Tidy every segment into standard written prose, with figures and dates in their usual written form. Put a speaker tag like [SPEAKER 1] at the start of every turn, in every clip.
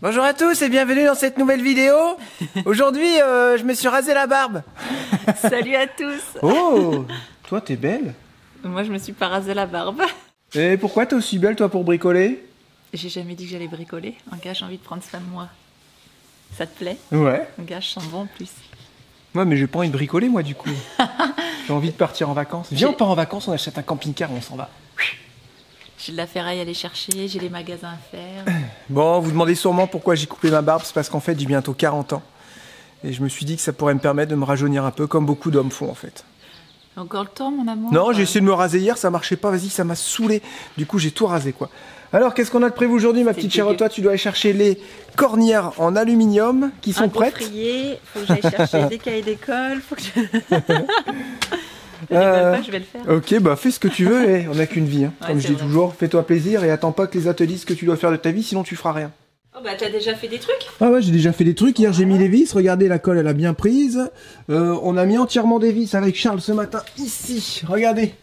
[SPEAKER 1] Bonjour à tous et bienvenue dans cette nouvelle vidéo. Aujourd'hui, je me suis rasé la barbe.
[SPEAKER 2] Salut à tous.
[SPEAKER 1] Oh, toi t'es belle.
[SPEAKER 2] Moi je me suis pas rasé la barbe.
[SPEAKER 1] Et pourquoi t'es aussi belle toi pour bricoler?
[SPEAKER 2] J'ai jamais dit que j'allais bricoler. En gars, j'ai envie de prendre soin de moi. Ça te plaît?
[SPEAKER 1] Ouais.
[SPEAKER 2] En gars, je sens bon en plus.
[SPEAKER 1] Ouais, mais j'ai pas envie de bricoler moi du coup. J'ai envie de partir en vacances. Viens, on part en vacances, on achète un camping-car, on s'en va.
[SPEAKER 2] J'ai de la ferraille à aller chercher, j'ai les magasins à faire.
[SPEAKER 1] Bon, vous demandez sûrement pourquoi j'ai coupé ma barbe. C'est parce qu'en fait j'ai bientôt 40 ans. Et je me suis dit que ça pourrait me permettre de me rajeunir un peu comme beaucoup d'hommes font en fait.
[SPEAKER 2] Encore le temps, mon amour?
[SPEAKER 1] Non, j'ai essayé de me raser hier, ça marchait pas, vas-y, ça m'a saoulé. Du coup, j'ai tout rasé, quoi. Alors, qu'est-ce qu'on a de prévu aujourd'hui, ma petite chérie? Toi, tu dois aller chercher les cornières en aluminium qui sont prêtes.
[SPEAKER 2] Faut que j'aille chercher des cahiers d'école, faut que je... je vais le faire.
[SPEAKER 1] Ok, bah fais ce que tu veux, on n'a qu'une vie. Hein.
[SPEAKER 2] Ouais,
[SPEAKER 1] comme je dis toujours, fais-toi plaisir et attends pas que les autres te disent ce que tu dois faire de ta vie, sinon tu feras rien.
[SPEAKER 2] Oh bah t'as déjà fait des trucs?
[SPEAKER 1] Ah ouais, j'ai déjà fait des trucs. Hier, j'ai mis les vis. Regardez, la colle, elle a bien prise. On a mis entièrement des vis avec Charles ce matin, ici. Regardez.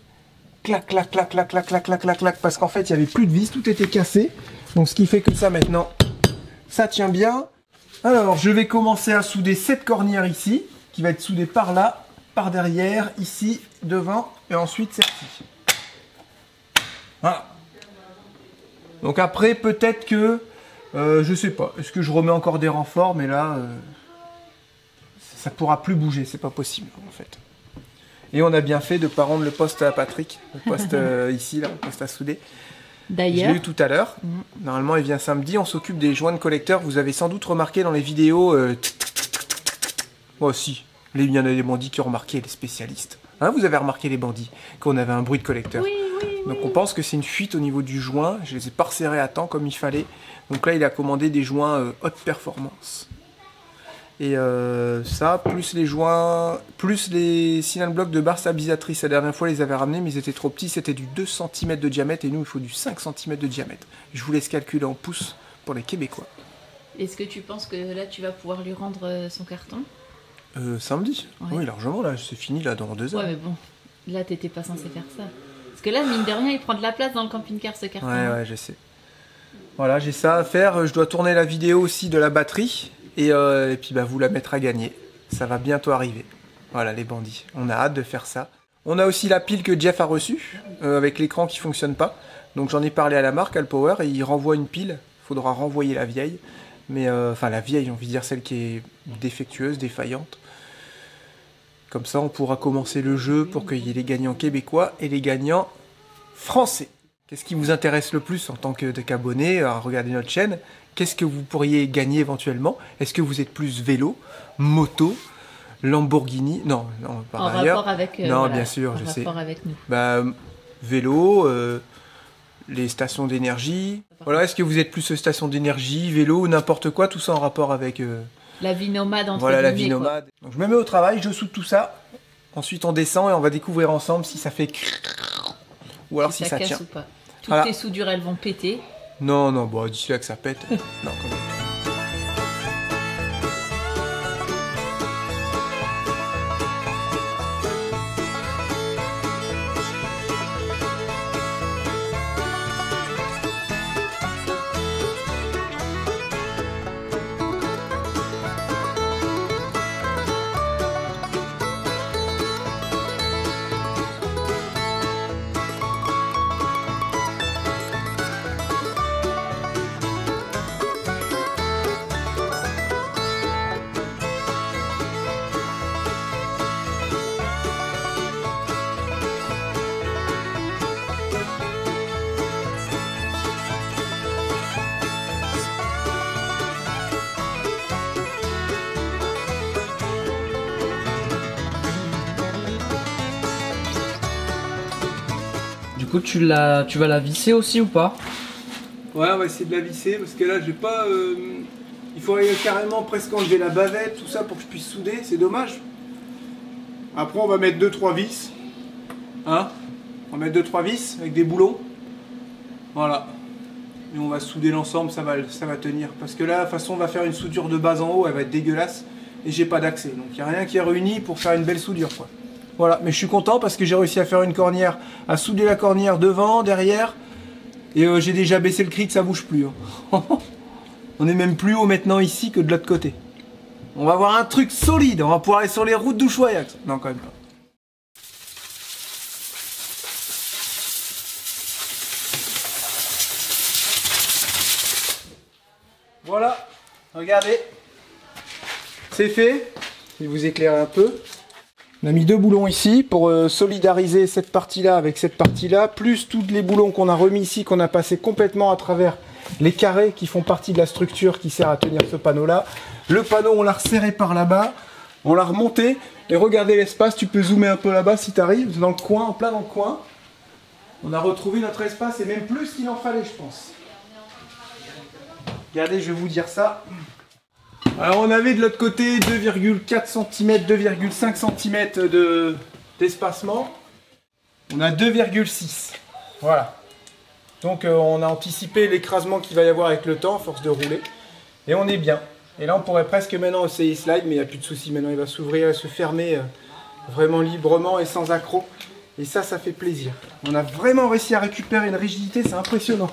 [SPEAKER 1] Clac, clac, clac, clac, clac, clac, clac, clac, clac. Parce qu'en fait, il n'y avait plus de vis. Tout était cassé. Donc, ce qui fait que ça, maintenant, ça tient bien. Alors, je vais commencer à souder cette cornière ici, qui va être soudée par là, par derrière, ici, devant, et ensuite celle-ci. Voilà. Donc après, peut-être que... je sais pas, est-ce que je remets encore des renforts, mais là, ça pourra plus bouger, c'est pas possible en fait. Et on a bien fait de pas rendre le poste à Patrick, le poste ici, là, le poste à souder.
[SPEAKER 2] D'ailleurs.
[SPEAKER 1] Je l'ai eu tout à l'heure. Normalement, il vient samedi, on s'occupe des joints de collecteur. Vous avez sans doute remarqué dans les vidéos... Moi aussi, il y en a des bandits qui ont remarqué, les spécialistes. Hein, vous avez remarqué les bandits, qu'on avait un bruit de collecteur.
[SPEAKER 2] Oui.
[SPEAKER 1] Donc on pense que c'est une fuite au niveau du joint. Je les ai pas resserrés à temps comme il fallait. Donc là, il a commandé des joints haute performance. Et ça, plus les joints, plus les signal blocs de barre stabilisatrice. La dernière fois, ils les avaient ramenés, mais ils étaient trop petits. C'était du 2 cm de diamètre et nous, il faut du 5 cm de diamètre. Je vous laisse calculer en pouces pour les Québécois.
[SPEAKER 2] Est-ce que tu penses que là, tu vas pouvoir lui rendre son carton?
[SPEAKER 1] Samedi.
[SPEAKER 2] Ouais.
[SPEAKER 1] Oui, largement, là, c'est fini là dans 2 heures.
[SPEAKER 2] Ouais, mais bon, là, t'étais pas censé faire ça. Parce que là, mine de rien, il prend de la place dans le camping-car, ce carton.
[SPEAKER 1] Ouais, je sais. Voilà, j'ai ça à faire. Je dois tourner la vidéo aussi de la batterie. Et puis, bah, vous la mettre à gagner. Ça va bientôt arriver. Voilà, les bandits. On a hâte de faire ça. On a aussi la pile que Jeff a reçue, avec l'écran qui fonctionne pas. Donc, j'en ai parlé à la marque, Alpower, et il renvoie une pile. Il faudra renvoyer la vieille. Mais, enfin, la vieille, on veut dire celle qui est défectueuse, défaillante. Comme ça, on pourra commencer le jeu pour qu'il y ait les gagnants québécois et les gagnants français. Qu'est-ce qui vous intéresse le plus en tant qu'abonné à regarder notre chaîne? Qu'est-ce que vous pourriez gagner éventuellement? Est-ce que vous êtes plus vélo, moto, Lamborghini? Non, par ailleurs.
[SPEAKER 2] En rapport avec...
[SPEAKER 1] non, voilà, bien sûr, je sais.
[SPEAKER 2] En rapport avec nous.
[SPEAKER 1] Bah, vélo, les stations d'énergie. Voilà, est-ce que vous êtes plus station d'énergie, vélo ou n'importe quoi? Tout ça en rapport avec...
[SPEAKER 2] la vie nomade, entre
[SPEAKER 1] voilà, la
[SPEAKER 2] guillemets,
[SPEAKER 1] vie nomade. Donc, je me mets au travail, je soude tout ça. Ensuite, on descend et on va découvrir ensemble si ça fait... ou alors si ça
[SPEAKER 2] casse
[SPEAKER 1] tient.
[SPEAKER 2] Ou pas. Toutes
[SPEAKER 1] Voilà.
[SPEAKER 2] tes soudures, elles vont péter.
[SPEAKER 1] Non, bon, d'ici là que ça pète. Non, quand même.
[SPEAKER 3] Du coup, tu vas la visser aussi ou pas?
[SPEAKER 1] Ouais, on va essayer de la visser parce que là, j'ai pas. Il faudrait carrément presque enlever la bavette, tout ça pour que je puisse souder, c'est dommage. Après, on va mettre 2-3 vis. Hein? On va mettre 2-3 vis avec des boulons. Voilà. Et on va souder l'ensemble, ça va tenir. Parce que là, de toute façon, on va faire une soudure de base en haut, elle va être dégueulasse. Et j'ai pas d'accès. Donc, il n'y a rien qui est réuni pour faire une belle soudure, quoi. Voilà, mais je suis content parce que j'ai réussi à faire une cornière, à souder la cornière devant, derrière. Et j'ai déjà baissé le cri que ça bouge plus. Hein. On est même plus haut maintenant ici que de l'autre côté. On va avoir un truc solide, on va pouvoir aller sur les routes d'Ushuaïa. Non, quand même pas. Voilà, regardez. C'est fait. Je vais vous éclairer un peu. On a mis 2 boulons ici pour solidariser cette partie-là avec cette partie-là, plus tous les boulons qu'on a remis ici, qu'on a passé complètement à travers les carrés qui font partie de la structure qui sert à tenir ce panneau-là. Le panneau, on l'a resserré par là-bas, on l'a remonté, et regardez l'espace, tu peux zoomer un peu là-bas si tu arrives, dans le coin, en plein dans le coin. On a retrouvé notre espace, et même plus qu'il en fallait, je pense. Regardez, je vais vous dire ça. Alors on avait de l'autre côté 2,4 cm, 2,5 cm d'espacement. On a 2,6. Voilà. Donc on a anticipé l'écrasement qu'il va y avoir avec le temps, à force de rouler. Et on est bien. Et là on pourrait presque maintenant essayer slide, mais il n'y a plus de souci. Maintenant il va s'ouvrir et se fermer vraiment librement et sans accroc. Et ça fait plaisir. On a vraiment réussi à récupérer une rigidité, c'est impressionnant.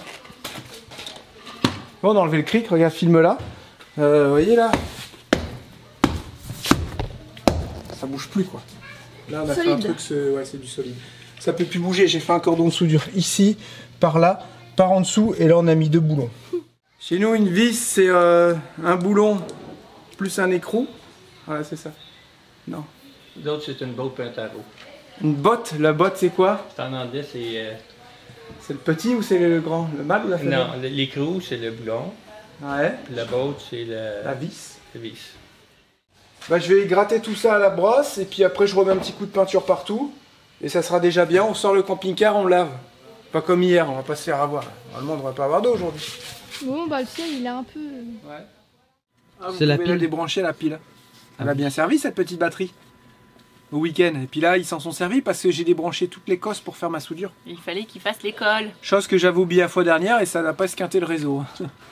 [SPEAKER 1] Bon, on a enlevé le cric, regarde, filme là. Vous voyez là, ça bouge plus quoi. Là on a fait un truc, ouais, c'est du solide. Ça peut plus bouger, j'ai fait un cordon de soudure ici, par là, par en dessous, et là on a mis 2 boulons. Chez nous une vis c'est un boulon plus un écrou. Voilà, c'est ça. Non.
[SPEAKER 4] L'autre c'est une botte Pintaro.
[SPEAKER 1] Une botte, la botte c'est quoi?
[SPEAKER 4] En anglais c'est...
[SPEAKER 1] C'est le petit ou c'est le grand? Le mâle ou la femelle?
[SPEAKER 4] Non, l'écrou c'est le boulon.
[SPEAKER 1] Ouais.
[SPEAKER 4] La botte, c'est
[SPEAKER 1] la vis.
[SPEAKER 4] La vis.
[SPEAKER 1] Bah, je vais gratter tout ça à la brosse et puis après je remets un petit coup de peinture partout et ça sera déjà bien. On sort le camping-car, on lave. Pas comme hier, on va pas se faire avoir. Normalement on devrait pas avoir d'eau aujourd'hui.
[SPEAKER 5] Bon bah le ciel il est un peu...
[SPEAKER 1] Ouais. Ah,
[SPEAKER 3] C'est la
[SPEAKER 1] pouvez
[SPEAKER 3] pile.
[SPEAKER 1] débrancher la pile. Elle a bien servi cette petite batterie. Au week-end. Et puis là ils s'en sont servis parce que j'ai débranché toutes les cosses pour faire ma soudure.
[SPEAKER 2] Il fallait qu'il fasse l'école.
[SPEAKER 1] Chose que j'avais oublié la fois dernière et ça n'a pas esquinté le réseau.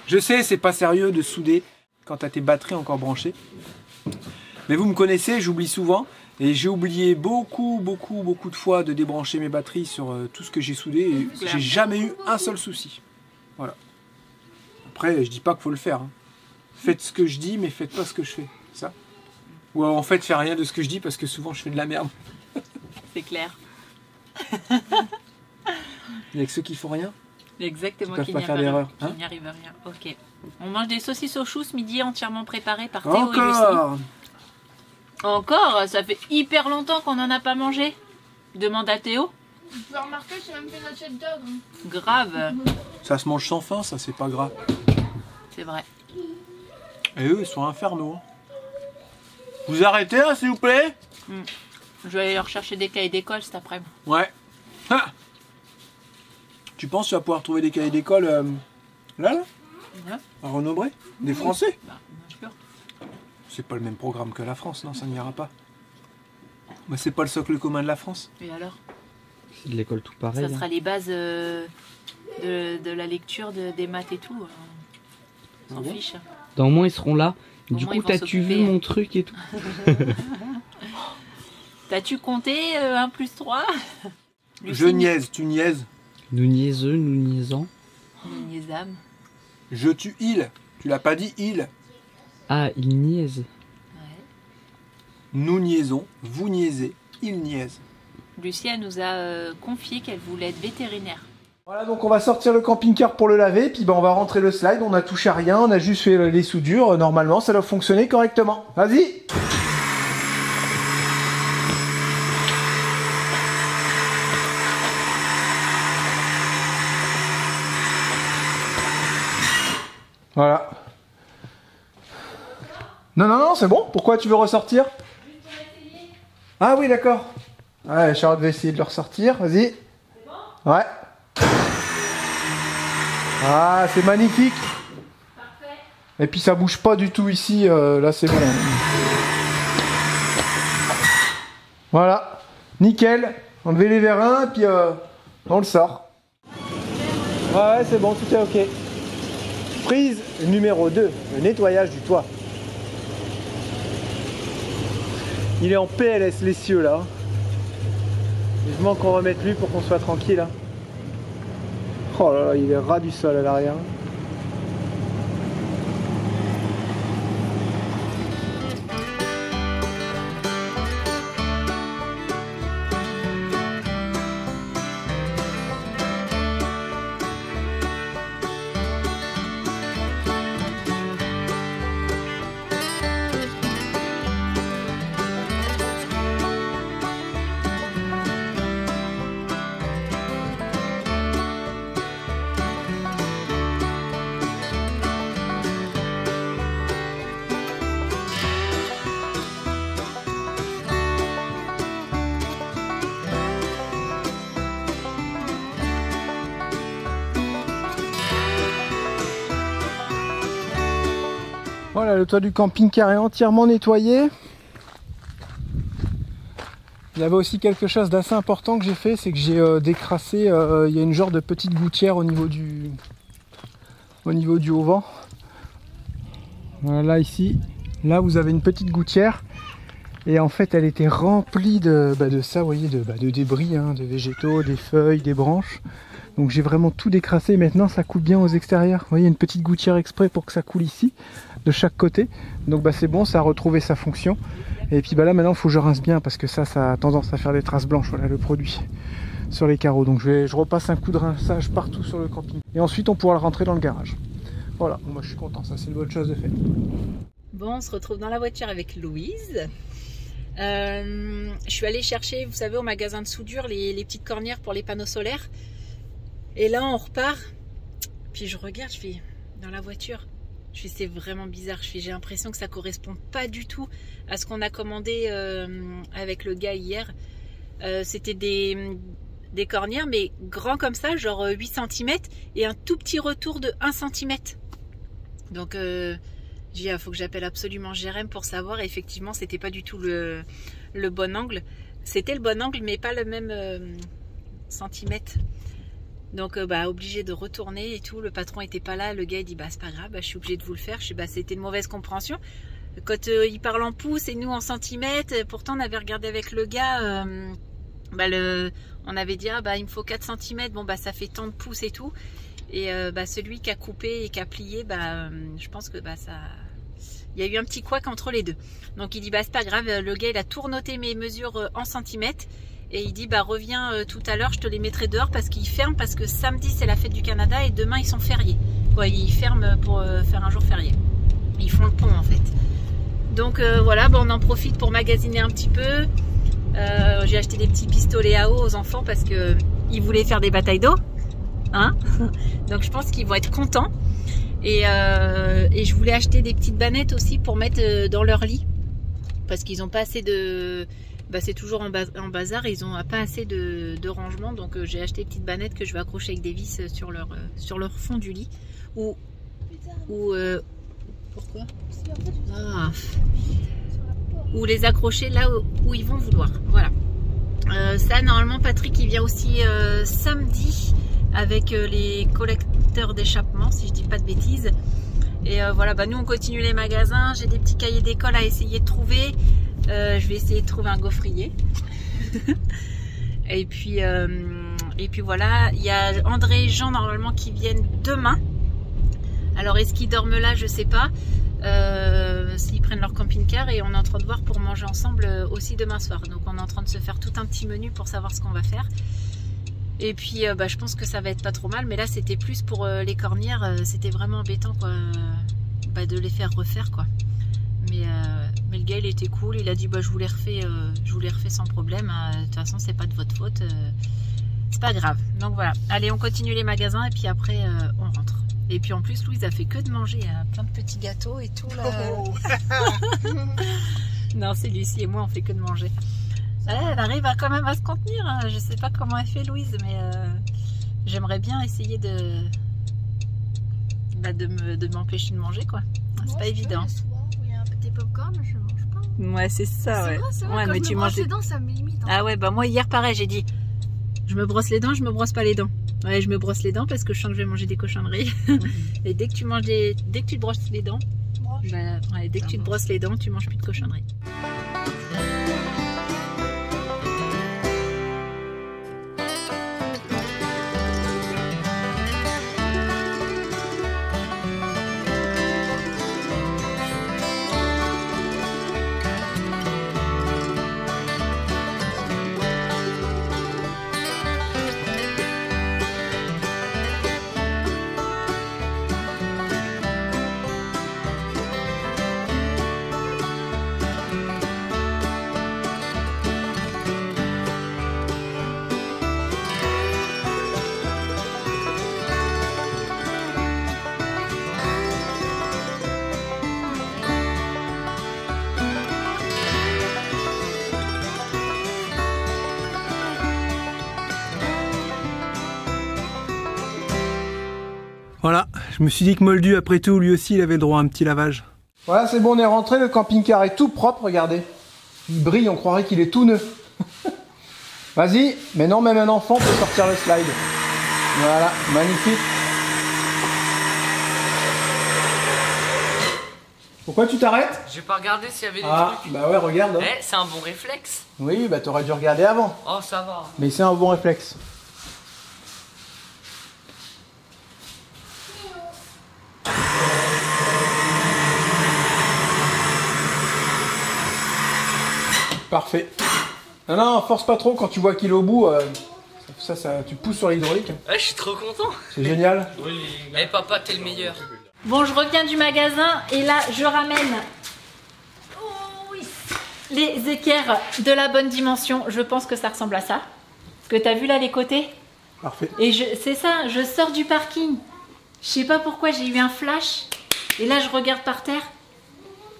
[SPEAKER 1] Je sais, c'est pas sérieux de souder quand t'as tes batteries encore branchées. Mais vous me connaissez, j'oublie souvent. Et j'ai oublié beaucoup de fois de débrancher mes batteries sur tout ce que j'ai soudé. Et j'ai jamais eu un seul souci. Voilà. Après, je dis pas qu'il faut le faire. Hein. Faites ce que je dis, mais faites pas ce que je fais. Ça. Ou en fait, faites rien de ce que je dis parce que souvent je fais de la merde.
[SPEAKER 2] C'est clair.
[SPEAKER 1] Il y a que ceux qui font rien.
[SPEAKER 2] Exactement,
[SPEAKER 1] Qui
[SPEAKER 2] qui
[SPEAKER 1] peuvent
[SPEAKER 2] n'y
[SPEAKER 1] pas faire d'erreur. Hein,
[SPEAKER 2] arrive rien. Ok. On mange des saucisses au chou ce midi entièrement préparées par Théo et Lucie.
[SPEAKER 1] Encore.
[SPEAKER 2] Encore? Ça fait hyper longtemps qu'on n'en a pas mangé. Demande à Théo.
[SPEAKER 5] Tu peux remarquer, c'est même fait notre hot dog. Hein.
[SPEAKER 2] Grave.
[SPEAKER 1] Ça se mange sans faim, ça c'est pas grave.
[SPEAKER 2] C'est vrai.
[SPEAKER 1] Et eux, ils sont infernaux. Vous arrêtez là, s'il vous plaît?
[SPEAKER 2] Je vais aller rechercher des cahiers d'école cet après-midi.
[SPEAKER 1] Ouais. Ah, tu penses que tu vas pouvoir trouver des cahiers d'école là
[SPEAKER 2] Ouais.
[SPEAKER 1] à Renaud-Bré? Des Français?
[SPEAKER 2] Bah, bien sûr.
[SPEAKER 1] C'est pas le même programme que la France, non, ça n'ira pas. Mais c'est pas le socle commun de la France.
[SPEAKER 2] Et alors?
[SPEAKER 3] C'est de l'école tout pareil.
[SPEAKER 2] Ça sera les bases de la lecture, des maths et tout. On s'en
[SPEAKER 1] Ah bon?
[SPEAKER 2] fiche.
[SPEAKER 3] Dans au moins ils seront là.
[SPEAKER 2] Au
[SPEAKER 3] Du
[SPEAKER 2] moins,
[SPEAKER 3] coup,
[SPEAKER 2] ils vont
[SPEAKER 3] t'as-tu vu
[SPEAKER 2] s'occuper.
[SPEAKER 3] mon truc et tout?
[SPEAKER 2] T'as-tu compté 1 plus 3?
[SPEAKER 1] Je niaise, tu niaises.
[SPEAKER 3] Nous niaiseux, nous niaisons.
[SPEAKER 2] Niaisam.
[SPEAKER 1] Je tu il. Tu l'as pas dit il.
[SPEAKER 3] Ah, il niaise.
[SPEAKER 2] Ouais.
[SPEAKER 1] Nous niaisons, vous niaisez, il niaise.
[SPEAKER 2] Lucia nous a confié qu'elle voulait être vétérinaire.
[SPEAKER 1] Voilà, donc on va sortir le camping-car pour le laver, puis on va rentrer le slide, on a touché à rien, on a juste fait les soudures, normalement ça doit fonctionner correctement. Vas-y! Voilà. Non, c'est bon, pourquoi tu veux ressortir? Ah oui, d'accord. Ouais, Charlotte va essayer de le ressortir, vas-y. Ouais. Ah, c'est magnifique.
[SPEAKER 5] Parfait.
[SPEAKER 1] Et puis ça bouge pas du tout ici, là c'est bon. Voilà, nickel. Enlevez les vérins et puis on le sort. Ouais, c'est bon, tout est ok. Prise numéro 2, le nettoyage du toit. Il est en PLS l'essieu là. Vivement qu'on remette lui pour qu'on soit tranquille. Hein. Oh là là, il est ras du sol à l'arrière. Voilà, le toit du camping-car est entièrement nettoyé. Il y avait aussi quelque chose d'assez important que j'ai fait, c'est que j'ai décrassé, il y a une genre de petite gouttière au niveau du auvent. Voilà, là ici, là vous avez une petite gouttière. Et en fait elle était remplie de ça, vous voyez, de débris, hein, de végétaux, des feuilles, des branches. Donc j'ai vraiment tout décrassé. Maintenant ça coule bien aux extérieurs. Vous voyez, une petite gouttière exprès pour que ça coule ici, de chaque côté. Donc c'est bon, ça a retrouvé sa fonction. Et puis là maintenant il faut que je rince bien parce que ça a tendance à faire des traces blanches, voilà le produit sur les carreaux. Donc je repasse un coup de rinçage partout sur le camping. Et ensuite on pourra le rentrer dans le garage. Voilà, moi je suis content, ça c'est une bonne chose de fait.
[SPEAKER 2] Bon, on se retrouve dans la voiture avec Louise. Je suis allée chercher, vous savez, au magasin de soudure, les petites cornières pour les panneaux solaires. Et là, on repart. Puis je regarde, je fais dans la voiture. Je fais, c'est vraiment bizarre. J'ai l'impression que ça correspond pas du tout à ce qu'on a commandé avec le gars hier. C'était des cornières, mais grands comme ça, genre 8 cm, et un tout petit retour de 1 cm. Donc, j'ai dit, il faut que j'appelle absolument Jérém pour savoir. Et effectivement, c'était pas du tout le bon angle. C'était le bon angle, mais pas le même centimètre. Donc, obligé de retourner et tout. Le patron était pas là. Le gars, il dit, c'est pas grave, je suis obligé de vous le faire. Je dis, c'était une mauvaise compréhension. Quand il parle en pouces et nous en centimètres, pourtant, on avait regardé avec le gars, on avait dit, il me faut 4 cm. Bon, ça fait tant de pouces et tout. Et celui qui a coupé et qui a plié, je pense que ça... Il y a eu un petit couac entre les deux. Donc il dit, c'est pas grave, le gars il a tout noté mes mesures en centimètres. Et il dit, reviens tout à l'heure, je te les mettrai dehors parce qu'ils ferment, parce que samedi c'est la fête du Canada et demain ils sont fériés. Ils ferment pour faire un jour férié. Ils font le pont en fait. Donc voilà, on en profite pour magasiner un petit peu. J'ai acheté des petits pistolets à eau aux enfants parce que ils voulaient faire des batailles d'eau. Hein, donc je pense qu'ils vont être contents et je voulais acheter des petites bannettes aussi pour mettre dans leur lit parce qu'ils n'ont pas assez de c'est toujours en bazar, ils n'ont pas assez de rangement, donc j'ai acheté des petites bannettes que je vais accrocher avec des vis sur leur fond du lit ou pourquoi ou les accrocher là où ils vont vouloir. Voilà, ça normalement Patrick il vient aussi samedi avec les collecteurs d'échappement, si je dis pas de bêtises. Et voilà, nous on continue les magasins. J'ai des petits cahiers d'école à essayer de trouver. Je vais essayer de trouver un gaufrier. et puis voilà, il y a André et Jean normalement qui viennent demain. Alors est-ce qu'ils dorment là, je sais pas. S'ils prennent leur camping-car, et on est en train de voir pour manger ensemble aussi demain soir. Donc on est en train de se faire tout un petit menu pour savoir ce qu'on va faire. Et puis je pense que ça va être pas trop mal, mais là c'était plus pour les cornières, c'était vraiment embêtant quoi, de les faire refaire quoi. Mais le gars il était cool, il a dit je vous les refais sans problème, de toute façon c'est pas de votre faute, c'est pas grave. Donc voilà, allez on continue les magasins et puis après on rentre. Et puis en plus Louise a fait que de manger, plein de petits gâteaux et tout là. Non, c'est Lucie et moi on fait que de manger. Elle arrive quand même à se contenir, hein. Je sais pas comment elle fait Louise, mais j'aimerais bien essayer de m'empêcher de manger quoi. C'est pas évident.
[SPEAKER 5] Le soir où il y a un peu des popcorn, je mange pas.
[SPEAKER 2] Ouais, c'est ça. Ouais,
[SPEAKER 5] c'est vrai,
[SPEAKER 2] ouais,
[SPEAKER 5] quand
[SPEAKER 2] mais
[SPEAKER 5] je
[SPEAKER 2] tu
[SPEAKER 5] me
[SPEAKER 2] manges
[SPEAKER 5] brosse les dents, ça me limite. Hein.
[SPEAKER 2] Ah ouais, moi hier pareil, j'ai dit je me brosse les dents, je me brosse pas les dents. Ouais, je me brosse les dents parce que je sens que je vais manger des cochonneries. Et dès que tu te brosses les dents, dès que tu te brosses les dents, tu manges plus de cochonneries.
[SPEAKER 1] Voilà, je me suis dit que Moldu, après tout, lui aussi, il avait le droit à un petit lavage. Voilà, c'est bon, on est rentré, le camping-car est tout propre, regardez. Il brille, on croirait qu'il est tout neuf. Vas-y, mais non, même un enfant peut sortir le slide. Voilà, magnifique. Pourquoi tu t'arrêtes?
[SPEAKER 3] J'ai pas regardé s'il y avait des trucs.
[SPEAKER 1] Bah ouais, regarde.
[SPEAKER 3] Eh, c'est un bon réflexe.
[SPEAKER 1] Oui, bah t'aurais dû regarder avant.
[SPEAKER 3] Oh, ça va.
[SPEAKER 1] Mais c'est un bon réflexe. Parfait. Non, non, force pas trop quand tu vois qu'il est au bout. Tu pousses sur l'hydraulique.
[SPEAKER 3] Ouais, je suis trop content.
[SPEAKER 1] C'est génial.
[SPEAKER 3] Eh, papa, t'es le meilleur.
[SPEAKER 2] Bon, je reviens du magasin et là, je ramène les équerres de la bonne dimension. Je pense que ça ressemble à ça. Parce que t'as vu là les côtés?
[SPEAKER 1] Parfait.
[SPEAKER 2] Et c'est ça, je sors du parking. Je sais pas pourquoi, j'ai eu un flash. Et là, je regarde par terre.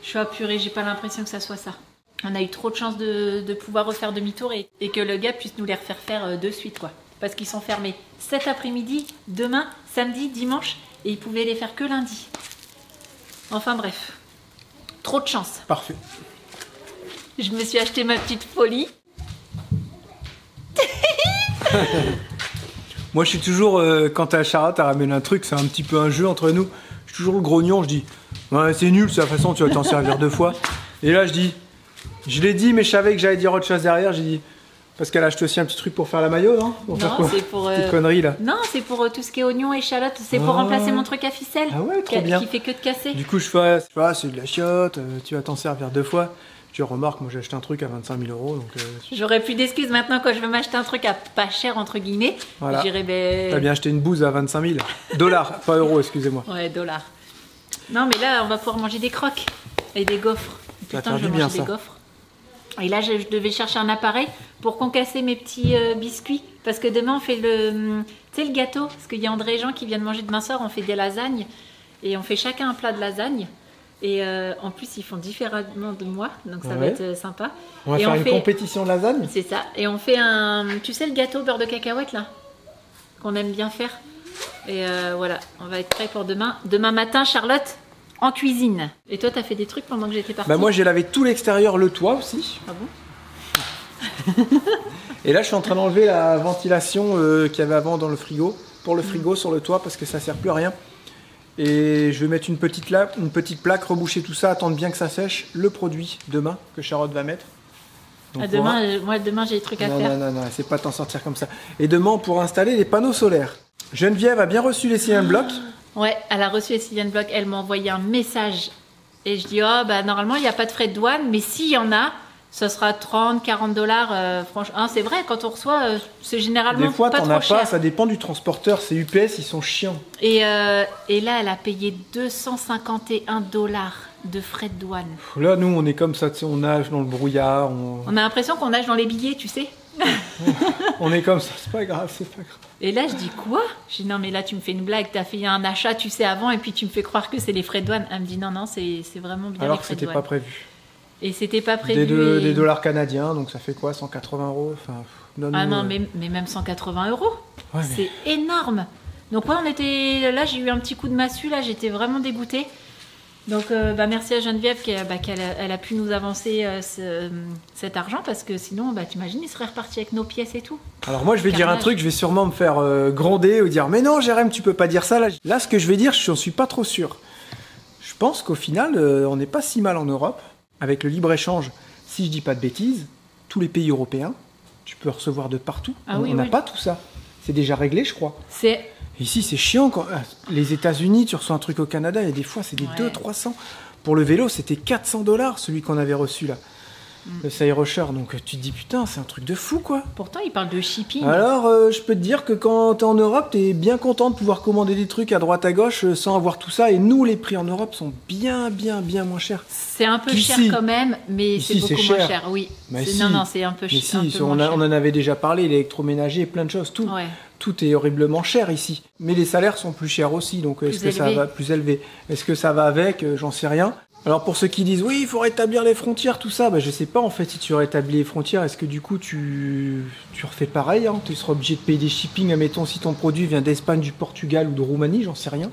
[SPEAKER 2] Je suis apurée, j'ai pas l'impression que ça soit ça. On a eu trop de chance de pouvoir refaire demi-tour et que le gars puisse nous les refaire faire de suite, quoi. Parce qu'ils sont fermés cet après-midi, demain, samedi, dimanche. Et ils pouvaient les faire que lundi. Enfin bref, trop de chance.
[SPEAKER 1] Parfait.
[SPEAKER 2] Je me suis acheté ma petite folie.
[SPEAKER 1] Moi je suis toujours, quand à Charlotte, elle ramène un truc, c'est un petit peu un jeu entre nous. Je suis toujours le grognon, je dis, ouais c'est nul, c'est la façon, tu vas t'en servir 2 fois. Et là je dis, je l'ai dit, mais je savais que j'allais dire autre chose derrière, j'ai dit, parce qu'elle a acheté aussi un petit truc pour faire la maillot, non? Pour faire quoi?
[SPEAKER 2] C'est pour...
[SPEAKER 1] Petite connerie là.
[SPEAKER 2] Non, c'est pour tout ce qui est oignon, échalote. C'est pour remplacer mon truc à ficelle.
[SPEAKER 1] Ah ouais, trop bien.
[SPEAKER 2] Qui fait que de casser.
[SPEAKER 1] Du coup je fais, tu vois, c'est de la chiotte, tu vas t'en servir 2 fois. Tu remarques, moi j'ai acheté un truc à 25 000 €, donc...
[SPEAKER 2] J'aurais plus d'excuses maintenant quand je veux m'acheter un truc à pas cher, entre guillemets.
[SPEAKER 1] Voilà.
[SPEAKER 2] J'irais...
[SPEAKER 1] T'as bien acheté une bouse à 25 000 dollars, pas euros, excusez-moi.
[SPEAKER 2] Ouais, dollars. Non, mais là, on va pouvoir manger des croques et des gaufres.
[SPEAKER 1] Ça va
[SPEAKER 2] Putain,
[SPEAKER 1] faire
[SPEAKER 2] je
[SPEAKER 1] du
[SPEAKER 2] vais
[SPEAKER 1] bien,
[SPEAKER 2] manger
[SPEAKER 1] ça.
[SPEAKER 2] des gaufres. Et là, je devais chercher un appareil pour concasser mes petits biscuits. Parce que demain, on fait le... Tu sais, le gâteau. Parce qu'il y a André et Jean qui viennent manger demain soir. On fait des lasagnes. Et on fait chacun un plat de lasagne. Et en plus, ils font différemment de moi. Donc, ça va être sympa.
[SPEAKER 1] On va
[SPEAKER 2] et
[SPEAKER 1] faire une compétition de lasagne.
[SPEAKER 2] C'est ça. Et on fait un... Tu sais, le gâteau beurre de cacahuète, là? Qu'on aime bien faire. Et voilà, on va être prêt pour demain. Demain matin, Charlotte... en cuisine. Et toi, t'as fait des trucs pendant que j'étais partie?
[SPEAKER 1] Bah moi j'ai lavé tout l'extérieur, le toit aussi.
[SPEAKER 2] Ah bon?
[SPEAKER 1] Et là je suis en train d'enlever la ventilation qu'il y avait avant dans le frigo. Pour le frigo sur le toit parce que ça sert plus à rien. Et je vais mettre une petite plaque, reboucher tout ça, attendre bien que ça sèche. Le produit demain que Charlotte va mettre. Donc,
[SPEAKER 2] Moi demain j'ai des trucs à faire.
[SPEAKER 1] Non, c'est pas t'en sortir comme ça. Et demain pour installer les panneaux solaires. Geneviève a bien reçu les cylindres blocs.
[SPEAKER 2] Ouais, elle a reçu les Cilian Block, elle m'a envoyé un message. Et je dis, oh, bah normalement, il n'y a pas de frais de douane, mais s'il y en a, ce sera 30, 40 $. Franchement, hein, c'est vrai, quand on reçoit, c'est généralement
[SPEAKER 1] des fois,
[SPEAKER 2] pas
[SPEAKER 1] t'en
[SPEAKER 2] trop
[SPEAKER 1] as
[SPEAKER 2] cher.
[SPEAKER 1] pas, ça dépend du transporteur. C'est UPS, ils sont chiants.
[SPEAKER 2] Et là, elle a payé 251 $ de frais de douane.
[SPEAKER 1] Là, nous, on est comme ça, tu sais, on nage dans le brouillard.
[SPEAKER 2] On a l'impression qu'on nage dans les billets, tu sais.
[SPEAKER 1] On est comme ça, c'est pas grave, c'est pas grave.
[SPEAKER 2] Et là, je dis quoi? Je dis non, mais là, tu me fais une blague, t'as fait un achat, tu sais, avant, et puis tu me fais croire que c'est les frais de douane. Elle me dit non, c'est vraiment bien
[SPEAKER 1] Alors
[SPEAKER 2] les
[SPEAKER 1] que
[SPEAKER 2] frais de
[SPEAKER 1] c'était
[SPEAKER 2] douane.
[SPEAKER 1] pas prévu.
[SPEAKER 2] Et c'était pas prévu.
[SPEAKER 1] Des dollars canadiens, donc ça fait quoi, 180 €? Enfin,
[SPEAKER 2] Ah non, mais même 180 €.
[SPEAKER 1] Ouais,
[SPEAKER 2] C'est énorme. Donc ouais, on était là, j'ai eu un petit coup de massue, là, j'étais vraiment dégoûtée. Donc merci à Geneviève qu'elle a pu nous avancer cet argent parce que sinon, t'imagines, il serait reparti avec nos pièces et tout.
[SPEAKER 1] Alors moi je vais dire un truc, je vais sûrement me faire gronder ou dire mais non Jérém tu peux pas dire ça là ce que je vais dire je n'en suis pas trop sûr. Je pense qu'au final on n'est pas si mal en Europe avec le libre-échange, si je dis pas de bêtises, tous les pays européens, tu peux recevoir de partout, on n'a pas tout ça, c'est déjà réglé je crois. Ici c'est chiant quand les États-Unis tu reçois un truc au Canada et des fois c'est des 200-300. Pour le vélo c'était 400 $, celui qu'on avait reçu là. Le Cyrusher, donc tu te dis putain c'est un truc de fou quoi.
[SPEAKER 2] Pourtant il parle de shipping.
[SPEAKER 1] Alors je peux te dire que quand t'es en Europe t'es bien content de pouvoir commander des trucs à droite à gauche sans avoir tout ça et nous les prix en Europe sont bien moins chers.
[SPEAKER 2] C'est un peu cher quand même mais c'est beaucoup moins cher, oui. Non c'est un peu cher.
[SPEAKER 1] On en avait déjà parlé, l'électroménager, plein de choses, tout est horriblement cher ici. Mais les salaires sont plus chers aussi, donc est-ce que ça va plus élevé? Est-ce que ça va avec? J'en sais rien. Alors pour ceux qui disent oui il faut rétablir les frontières tout ça, je sais pas en fait si tu rétablis les frontières, est-ce que du coup tu refais pareil hein, tu seras obligé de payer des shipping, admettons si ton produit vient d'Espagne, du Portugal ou de Roumanie, j'en sais rien.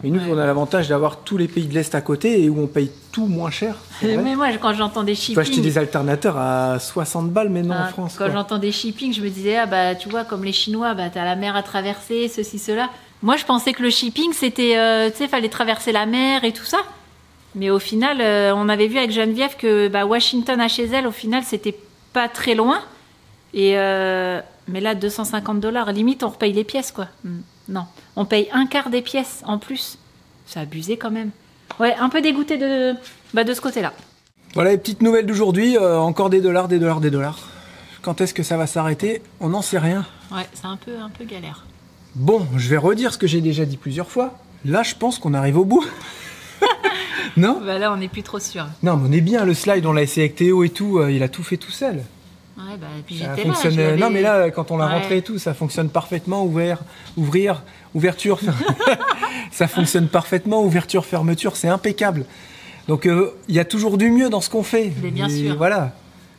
[SPEAKER 1] Mais nous,
[SPEAKER 2] Ouais.
[SPEAKER 1] on a l'avantage d'avoir tous les pays de l'Est à côté et où on paye tout moins cher. c'est vrai.
[SPEAKER 2] Mais moi, quand j'entends des
[SPEAKER 1] Tu peux acheter
[SPEAKER 2] shipping,
[SPEAKER 1] des alternateurs à 60 balles maintenant en France.
[SPEAKER 2] quand
[SPEAKER 1] quoi.
[SPEAKER 2] j'entends des shipping, je me disais, ah bah tu vois, comme les Chinois, bah t'as la mer à traverser, ceci, cela. Moi, je pensais que le shipping, c'était, tu sais, fallait traverser la mer et tout ça. Mais au final, on avait vu avec Geneviève que bah, Washington à chez elle, au final, c'était pas très loin. Et mais là, $250, limite, on repaye les pièces, quoi. Non, on paye un quart des pièces en plus. C'est abusé quand même. Ouais, un peu dégoûté de ce côté-là.
[SPEAKER 1] Voilà les petites nouvelles d'aujourd'hui. Encore des dollars, des dollars, des dollars. Quand est-ce que ça va s'arrêter? On n'en sait rien.
[SPEAKER 2] Ouais, c'est un peu galère.
[SPEAKER 1] Bon, je vais redire ce que j'ai déjà dit plusieurs fois. Là, je pense qu'on arrive au bout. Non?
[SPEAKER 2] Bah là, on n'est plus trop sûr.
[SPEAKER 1] Non, mais on est bien. Le slide, on l'a essayé avec Théo et tout. Il a tout fait tout seul.
[SPEAKER 2] Ouais, bah, et puis
[SPEAKER 1] Ça
[SPEAKER 2] j'étais là.
[SPEAKER 1] fonctionne.
[SPEAKER 2] je l'avais-
[SPEAKER 1] Non, mais là, quand on l'a
[SPEAKER 2] Ouais.
[SPEAKER 1] rentré et tout, ça fonctionne parfaitement. Ouverture. Ça fonctionne parfaitement. Ouverture, fermeture, c'est impeccable. Donc, il y a toujours du mieux dans ce qu'on fait.
[SPEAKER 2] Mais bien
[SPEAKER 1] Et
[SPEAKER 2] sûr.
[SPEAKER 1] Voilà.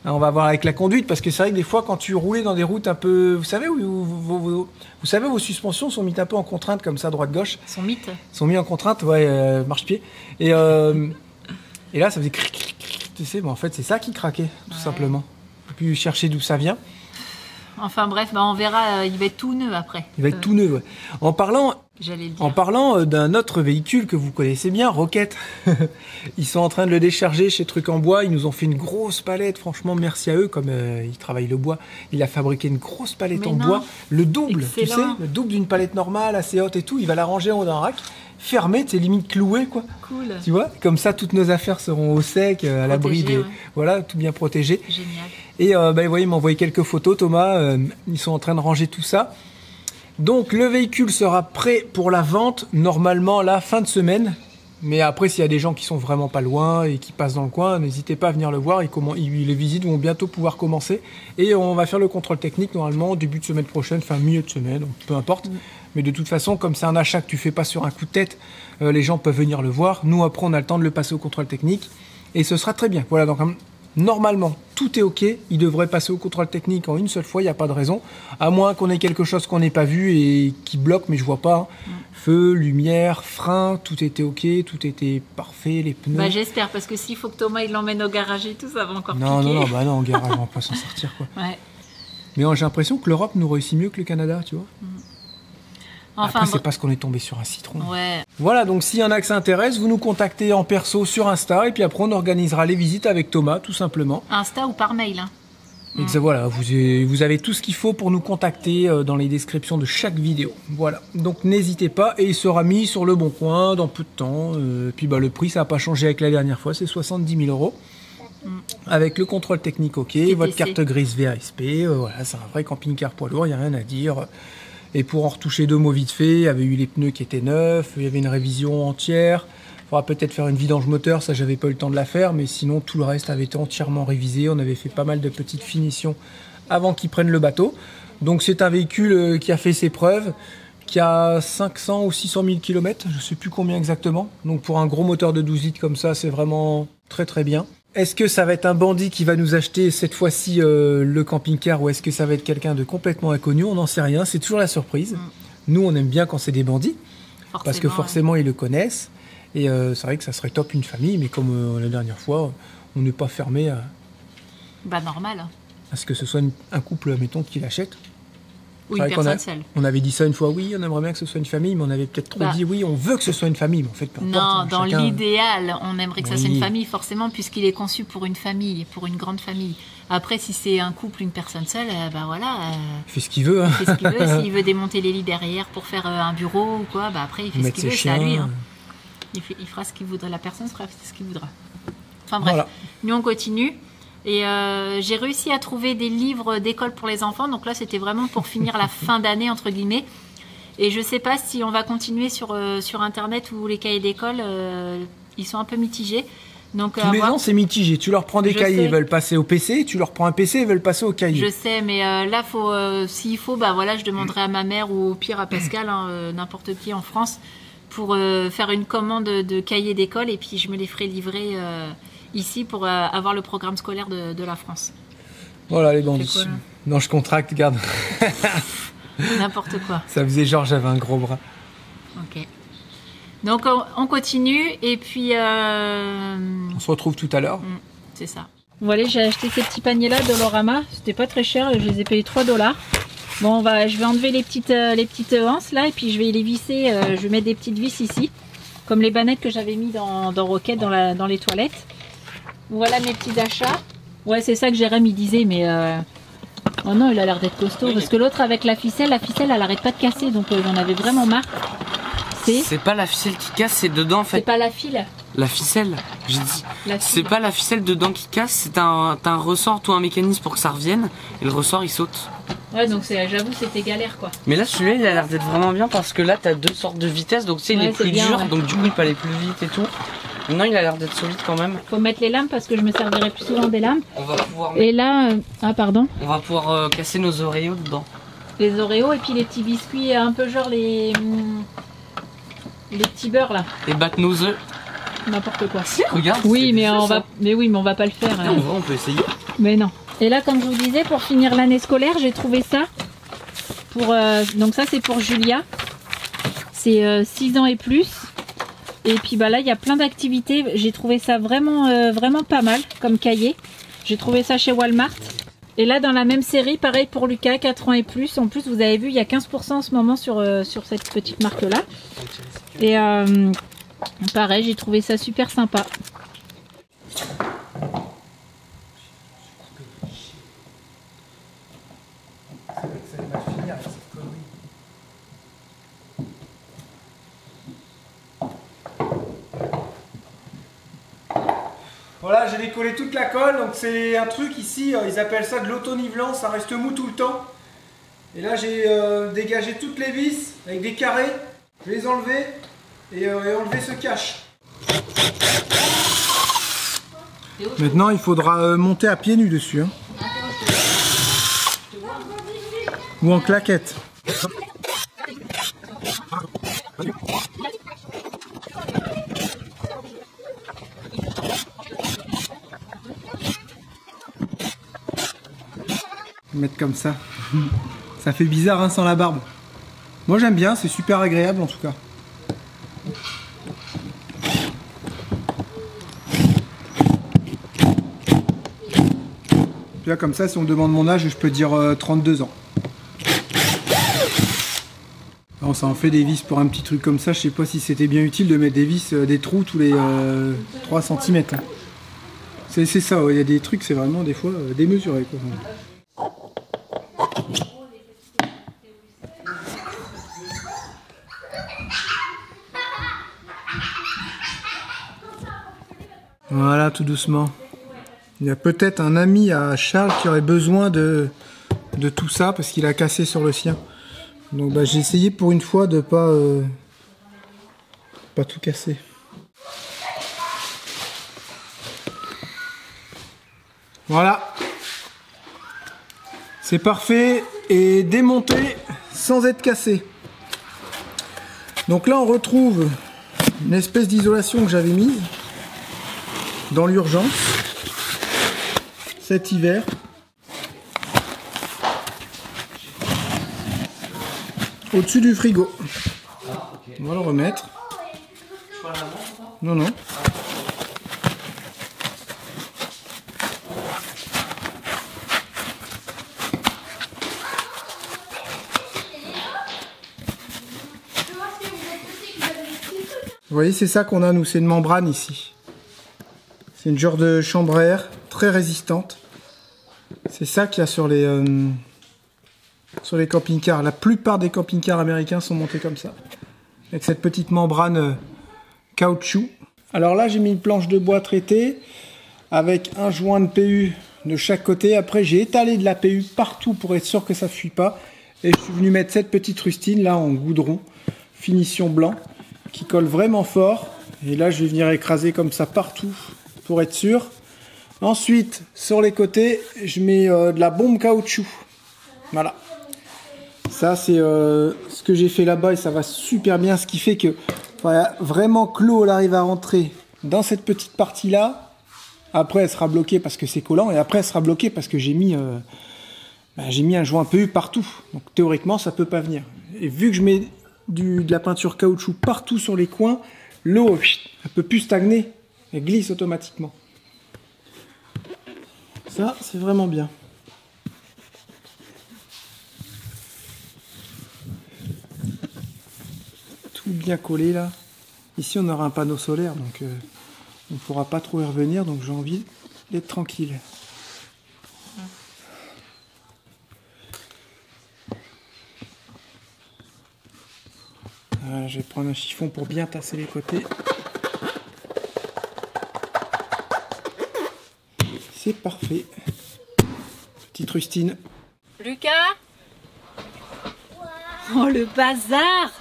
[SPEAKER 1] On va voir avec la conduite parce que c'est vrai que des fois, quand tu roulais dans des routes un peu, vous savez, où vous savez, vos suspensions sont mises un peu en contrainte comme ça, droite-gauche.
[SPEAKER 2] Son mythe.
[SPEAKER 1] Sont mis en contrainte, ouais, marche-pied. Et là, ça faisait cric, cric, cric, tu sais, mais en fait, c'est ça qui craquait, tout
[SPEAKER 2] Ouais.
[SPEAKER 1] simplement. Faut plus chercher d'où ça vient.
[SPEAKER 2] Enfin bref, bah, on verra, il va être tout neuf après.
[SPEAKER 1] Il va être tout neuf. Ouais. En parlant
[SPEAKER 2] J'allais le dire.
[SPEAKER 1] En parlant d'un autre véhicule que vous connaissez bien, Rocket, ils sont en train de le décharger chez Trucs en Bois. Ils nous ont fait une grosse palette. Franchement, merci à eux. Comme ils travaillent le bois, il a fabriqué une grosse palette
[SPEAKER 2] Mais
[SPEAKER 1] en
[SPEAKER 2] non.
[SPEAKER 1] bois. Le double, tu sais,
[SPEAKER 2] Excellent.
[SPEAKER 1] le double d'une palette normale, assez haute et tout. Il va la ranger en haut d'un rack, fermée, c'est limite clouée, quoi.
[SPEAKER 2] Cool.
[SPEAKER 1] Tu vois, comme ça, toutes nos affaires seront au sec, à l'abri
[SPEAKER 2] Protégées,
[SPEAKER 1] des...
[SPEAKER 2] ouais.
[SPEAKER 1] Voilà, tout bien protégé.
[SPEAKER 2] Génial.
[SPEAKER 1] Et vous voyez, il m'a envoyé quelques photos, Thomas. Ils sont en train de ranger tout ça. Donc, le véhicule sera prêt pour la vente, normalement, la fin de semaine. Mais après, s'il y a des gens qui sont vraiment pas loin et qui passent dans le coin, n'hésitez pas à venir le voir. Les visites vont bientôt pouvoir commencer. Et on va faire le contrôle technique, normalement, début de semaine prochaine, fin milieu de semaine, donc peu importe. Mais de toute façon, comme c'est un achat que tu fais pas sur un coup de tête, les gens peuvent venir le voir. Nous, après, on a le temps de le passer au contrôle technique. Et ce sera très bien. Voilà, donc normalement, tout est OK. Il devrait passer au contrôle technique en une seule fois. Il n'y a pas de raison. À moins qu'on ait quelque chose qu'on n'ait pas vu et qui bloque, mais je vois pas. Hein. Feu, lumière, frein, tout était OK. Tout était parfait. Les pneus.
[SPEAKER 2] Bah, j'espère, parce que s'il faut que Thomas il l'emmène au garage et tout, ça va encore
[SPEAKER 1] non,
[SPEAKER 2] piquer.
[SPEAKER 1] non, en garage, on va pas s'en sortir, quoi.
[SPEAKER 2] Ouais.
[SPEAKER 1] Mais j'ai l'impression que l'Europe nous réussit mieux que le Canada, tu vois.
[SPEAKER 2] Enfin,
[SPEAKER 1] Après, c'est parce qu'on est tombé sur un citron.
[SPEAKER 2] ouais.
[SPEAKER 1] Voilà, donc s'il y en a que ça intéresse, vous nous contactez en perso sur Insta et puis après on organisera les visites avec Thomas, tout simplement.
[SPEAKER 2] Insta ou par mail. Hein.
[SPEAKER 1] Et que voilà, vous avez tout ce qu'il faut pour nous contacter dans les descriptions de chaque vidéo. Voilà, donc n'hésitez pas et il sera mis sur le bon coin dans peu de temps. Puis le prix, ça n'a pas changé avec la dernière fois, c'est 70 000 €. Avec le contrôle technique OK, votre carte grise VASP, voilà, c'est un vrai camping-car poids lourd, il n'y a rien à dire. Et pour en retoucher deux mots vite fait, il y avait eu les pneus qui étaient neufs, il y avait une révision entière. Il faudra peut-être faire une vidange moteur, ça j'avais pas eu le temps de la faire, mais sinon tout le reste avait été entièrement révisé. On avait fait pas mal de petites finitions avant qu'ils prennent le bateau. Donc c'est un véhicule qui a fait ses preuves, qui a 500 ou 600 000 km, je sais plus combien exactement. Donc pour un gros moteur de 12 litres comme ça, c'est vraiment très très bien. Est-ce que ça va être un bandit qui va nous acheter cette fois-ci le camping-car ou est-ce que ça va être quelqu'un de complètement inconnu? On n'en sait rien, c'est toujours la surprise. Nous, on aime bien quand c'est des bandits, parce que forcément, ils le connaissent. Et c'est vrai que ça serait top une famille, mais comme la dernière fois, on n'est pas fermé
[SPEAKER 2] Bah normal.
[SPEAKER 1] à ce que ce soit un couple, mettons, qui l'achète.
[SPEAKER 2] Ou
[SPEAKER 1] C'est
[SPEAKER 2] une
[SPEAKER 1] vrai qu'on
[SPEAKER 2] personne seule.
[SPEAKER 1] On avait dit ça une fois, oui, on aimerait bien que ce soit une famille, mais on avait peut-être trop dit, oui, on veut que ce soit une famille, mais en fait, peu importe,
[SPEAKER 2] Non, dans
[SPEAKER 1] chacun-
[SPEAKER 2] l'idéal, on aimerait que ça soit
[SPEAKER 1] Oui.
[SPEAKER 2] une famille, forcément, puisqu'il est conçu pour une famille, pour une grande famille. Après, si c'est un couple, une personne seule, bah voilà,
[SPEAKER 1] Il fait ce qu'il veut. Hein.
[SPEAKER 2] il fait ce qu'il veut. S'il veut démonter les lits derrière pour faire un bureau ou quoi, bah après, il fait ce
[SPEAKER 1] Mettre
[SPEAKER 2] qu'il
[SPEAKER 1] ses
[SPEAKER 2] veut, c'est à
[SPEAKER 1] chiens.
[SPEAKER 2] lui. Hein. Il fera ce qu'il voudra, la personne fera ce qu'il voudra. Enfin bref,
[SPEAKER 1] Voilà.
[SPEAKER 2] nous on continue. Et j'ai réussi à trouver des livres d'école pour les enfants. Donc là, c'était vraiment pour finir la fin d'année, entre guillemets. Et je sais pas si on va continuer sur Internet ou les cahiers d'école. Ils sont un peu mitigés. Donc,
[SPEAKER 1] Tous les ans, c'est mitigé. Tu leur prends des
[SPEAKER 2] Je
[SPEAKER 1] cahiers,
[SPEAKER 2] sais.
[SPEAKER 1] ils veulent passer au PC. Tu leur prends un PC, ils veulent passer au cahier.
[SPEAKER 2] Je sais, mais là, s'il faut, bah voilà, je demanderai à ma mère ou au pire à Pascal, hein, n'importe qui en France, pour faire une commande de cahiers d'école et puis je me les ferai livrer ici pour avoir le programme scolaire de la France.
[SPEAKER 1] Voilà les bandits.
[SPEAKER 2] C'est quoi, là
[SPEAKER 1] Non, je contracte, regarde.
[SPEAKER 2] N'importe quoi.
[SPEAKER 1] Ça faisait genre j'avais un gros bras.
[SPEAKER 2] Ok. Donc on continue et puis...
[SPEAKER 1] On se retrouve tout à l'heure.
[SPEAKER 2] C'est ça. Voilà, j'ai acheté ces petits paniers là de Lorama. C'était pas très cher, je les ai payés 3 $. Bon, je vais enlever les petites anses là et puis je vais les visser. Je vais mettre des petites vis ici, comme les bannettes que j'avais mis dans Roquette dans les toilettes. Voilà mes petits achats. Ouais, c'est ça que Jérém il disait, mais oh non, il a l'air d'être costaud parce que l'autre avec la ficelle elle arrête pas de casser, donc j'en avais vraiment marre.
[SPEAKER 3] C'est pas la ficelle qui casse, c'est dedans en fait.
[SPEAKER 2] C'est pas la file.
[SPEAKER 3] La ficelle, j'ai dit. C'est pas la ficelle dedans qui casse, c'est un ressort ou un mécanisme pour que ça revienne et le ressort il saute.
[SPEAKER 2] Ouais, donc j'avoue c'était galère quoi.
[SPEAKER 3] Mais là celui-là il a l'air d'être vraiment bien parce que là t'as 2 sortes de vitesses, donc tu sais il est plus dur, donc du coup il peut aller plus vite et tout. Non, il a l'air d'être solide quand même.
[SPEAKER 2] Faut mettre les lames parce que je me servirai plus souvent des lames.
[SPEAKER 3] On va pouvoir
[SPEAKER 2] et là, ah pardon.
[SPEAKER 3] On va pouvoir casser nos Oreos dedans.
[SPEAKER 2] Les Oreos et puis les petits biscuits un peu genre les petits beurres là.
[SPEAKER 3] Et battre nos œufs.
[SPEAKER 2] N'importe quoi.
[SPEAKER 3] Si, regarde.
[SPEAKER 2] Oui, mais on va pas le faire.
[SPEAKER 3] En vrai, on peut essayer.
[SPEAKER 2] Mais non. Et là, comme je vous disais, pour finir l'année scolaire, j'ai trouvé ça. Donc ça, c'est pour Julia. C'est 6 ans et plus. Et puis bah là, il y a plein d'activités. J'ai trouvé ça vraiment, vraiment pas mal comme cahier. J'ai trouvé ça chez Walmart. Et là, dans la même série, pareil pour Lucas, 4 ans et plus. En plus, vous avez vu, il y a 15% en ce moment sur cette petite marque-là. Et pareil, j'ai trouvé ça super sympa.
[SPEAKER 1] Voilà, j'ai décollé toute la colle, donc c'est un truc ici, ils appellent ça de l'auto-nivelant, ça reste mou tout le temps. Et là j'ai dégagé toutes les vis avec des carrés, je vais les enlever et enlever ce cache. Maintenant il faudra monter à pieds nus dessus, hein. Ou en claquette. Mettre comme ça. Ça fait bizarre hein, sans la barbe. Moi j'aime bien, c'est super agréable en tout cas. Puis là comme ça, si on me demande mon âge, je peux dire 32 ans. Alors ça en fait des vis pour un petit truc comme ça. Je sais pas si c'était bien utile de mettre des vis, des trous tous les 3 cm. Hein. C'est ça, il y a des trucs, c'est vraiment des fois démesuré quoi. Voilà, tout doucement. Il y a peut-être un ami à Charles qui aurait besoin de tout ça parce qu'il a cassé sur le sien. Donc bah, j'ai essayé pour une fois de pas tout casser. Voilà. C'est parfait et démonté sans être cassé. Donc là on retrouve une espèce d'isolation que j'avais mise dans l'urgence cet hiver. Au-dessus du frigo. On va le remettre. Non, non. Vous voyez, c'est ça qu'on a, nous, c'est une membrane ici. C'est une genre de chambre à air très résistante. C'est ça qu'il y a sur les camping-cars. La plupart des camping-cars américains sont montés comme ça. Avec cette petite membrane caoutchouc. Alors là, j'ai mis une planche de bois traitée avec un joint de PU de chaque côté. Après, j'ai étalé de la PU partout pour être sûr que ça ne fuit pas. Et je suis venu mettre cette petite rustine là en goudron, finition blanc, qui colle vraiment fort. Et là, je vais venir écraser comme ça partout pour être sûr. Ensuite, sur les côtés, je mets de la bombe caoutchouc. Voilà. Ça, c'est ce que j'ai fait là-bas et ça va super bien. Ce qui fait que voilà, vraiment que l'eau arrive à rentrer dans cette petite partie-là. Après, elle sera bloquée parce que c'est collant. Et après, elle sera bloquée parce que j'ai mis un joint PU partout. Donc théoriquement, ça peut pas venir. Et vu que je mets de la peinture caoutchouc partout sur les coins, l'eau, elle peut plus stagner, elle glisse automatiquement. Ça, c'est vraiment bien. Tout bien collé là. Ici, on aura un panneau solaire, donc on ne pourra pas trop y revenir, donc j'ai envie d'être tranquille. Voilà, je vais prendre un chiffon pour bien tasser les côtés. C'est parfait. Petite rustine.
[SPEAKER 2] Lucas? Oh, le bazar!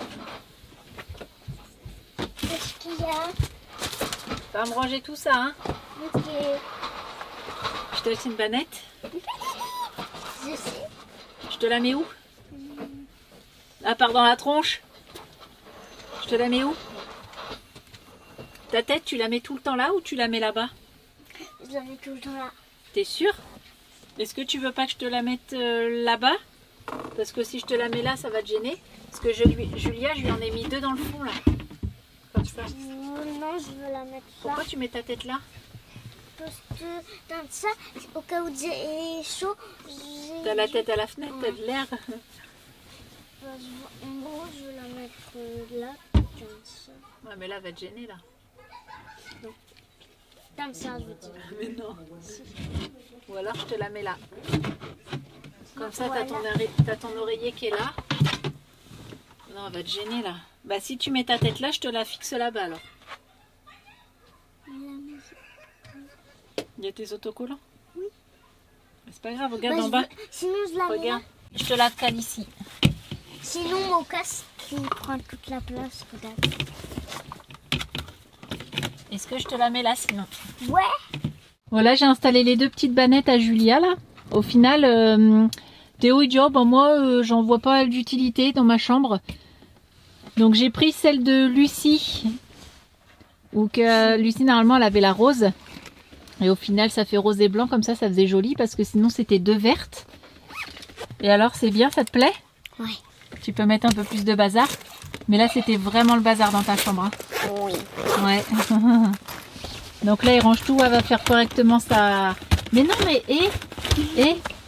[SPEAKER 5] Qu'est-ce qu'il y a?
[SPEAKER 2] Tu vas me ranger tout ça, hein?
[SPEAKER 5] Ok.
[SPEAKER 2] Je te laisse une banette.
[SPEAKER 5] Je sais.
[SPEAKER 2] Je te la mets où? À part dans la tronche? Je te la mets où? Ta tête, tu la mets tout le temps là ou tu la mets là-bas?
[SPEAKER 5] Je la mets tout le temps là.
[SPEAKER 2] T'es sûr? Est-ce que tu veux pas que je te la mette là-bas? Parce que si je te la mets là, ça va te gêner. Parce que Julia, je lui en ai mis 2 dans le fond là. Comme ça.
[SPEAKER 5] Non, je veux la mettre là.
[SPEAKER 2] Pourquoi tu mets ta tête là?
[SPEAKER 5] Parce que dans ça, au cas où j'ai chaud,
[SPEAKER 2] T'as la tête à la fenêtre, t'as de l'air.
[SPEAKER 5] En gros, je veux la mettre là, comme ça.
[SPEAKER 2] Ouais, mais là, elle va te gêner là.
[SPEAKER 5] Comme ça, je veux dire.
[SPEAKER 2] Mais non. Ou alors je te la mets là. Comme ça,
[SPEAKER 5] Voilà.
[SPEAKER 2] t'as ton oreiller qui est là. Non, elle va te gêner là. Bah si tu mets ta tête là, je te la fixe là-bas alors. Il y a tes autocollants?
[SPEAKER 5] Oui.
[SPEAKER 2] C'est pas grave, regarde
[SPEAKER 5] Bah,
[SPEAKER 2] en bas.
[SPEAKER 5] Sinon, je la mets là.
[SPEAKER 2] Regarde, je te la cale ici.
[SPEAKER 5] Sinon, mon casque, il prend toute la place. Regarde.
[SPEAKER 2] Est-ce que je te la mets là sinon?
[SPEAKER 5] Ouais.
[SPEAKER 2] Voilà, j'ai installé les 2 petites bannettes à Julia là. Au final, Théo il dit oh, bah, moi j'en vois pas d'utilité dans ma chambre. Donc j'ai pris celle de Lucie. Ou que Lucie normalement elle avait la rose. Et au final ça fait rose et blanc comme ça faisait joli parce que sinon c'était 2 vertes. Et alors c'est bien, ça te plaît?
[SPEAKER 5] Ouais.
[SPEAKER 2] Tu peux mettre un peu plus de bazar. Mais là c'était vraiment le bazar dans ta chambre. Hein.
[SPEAKER 5] Oui.
[SPEAKER 2] Ouais. Donc là, il range tout, elle va faire correctement sa... Mais non, mais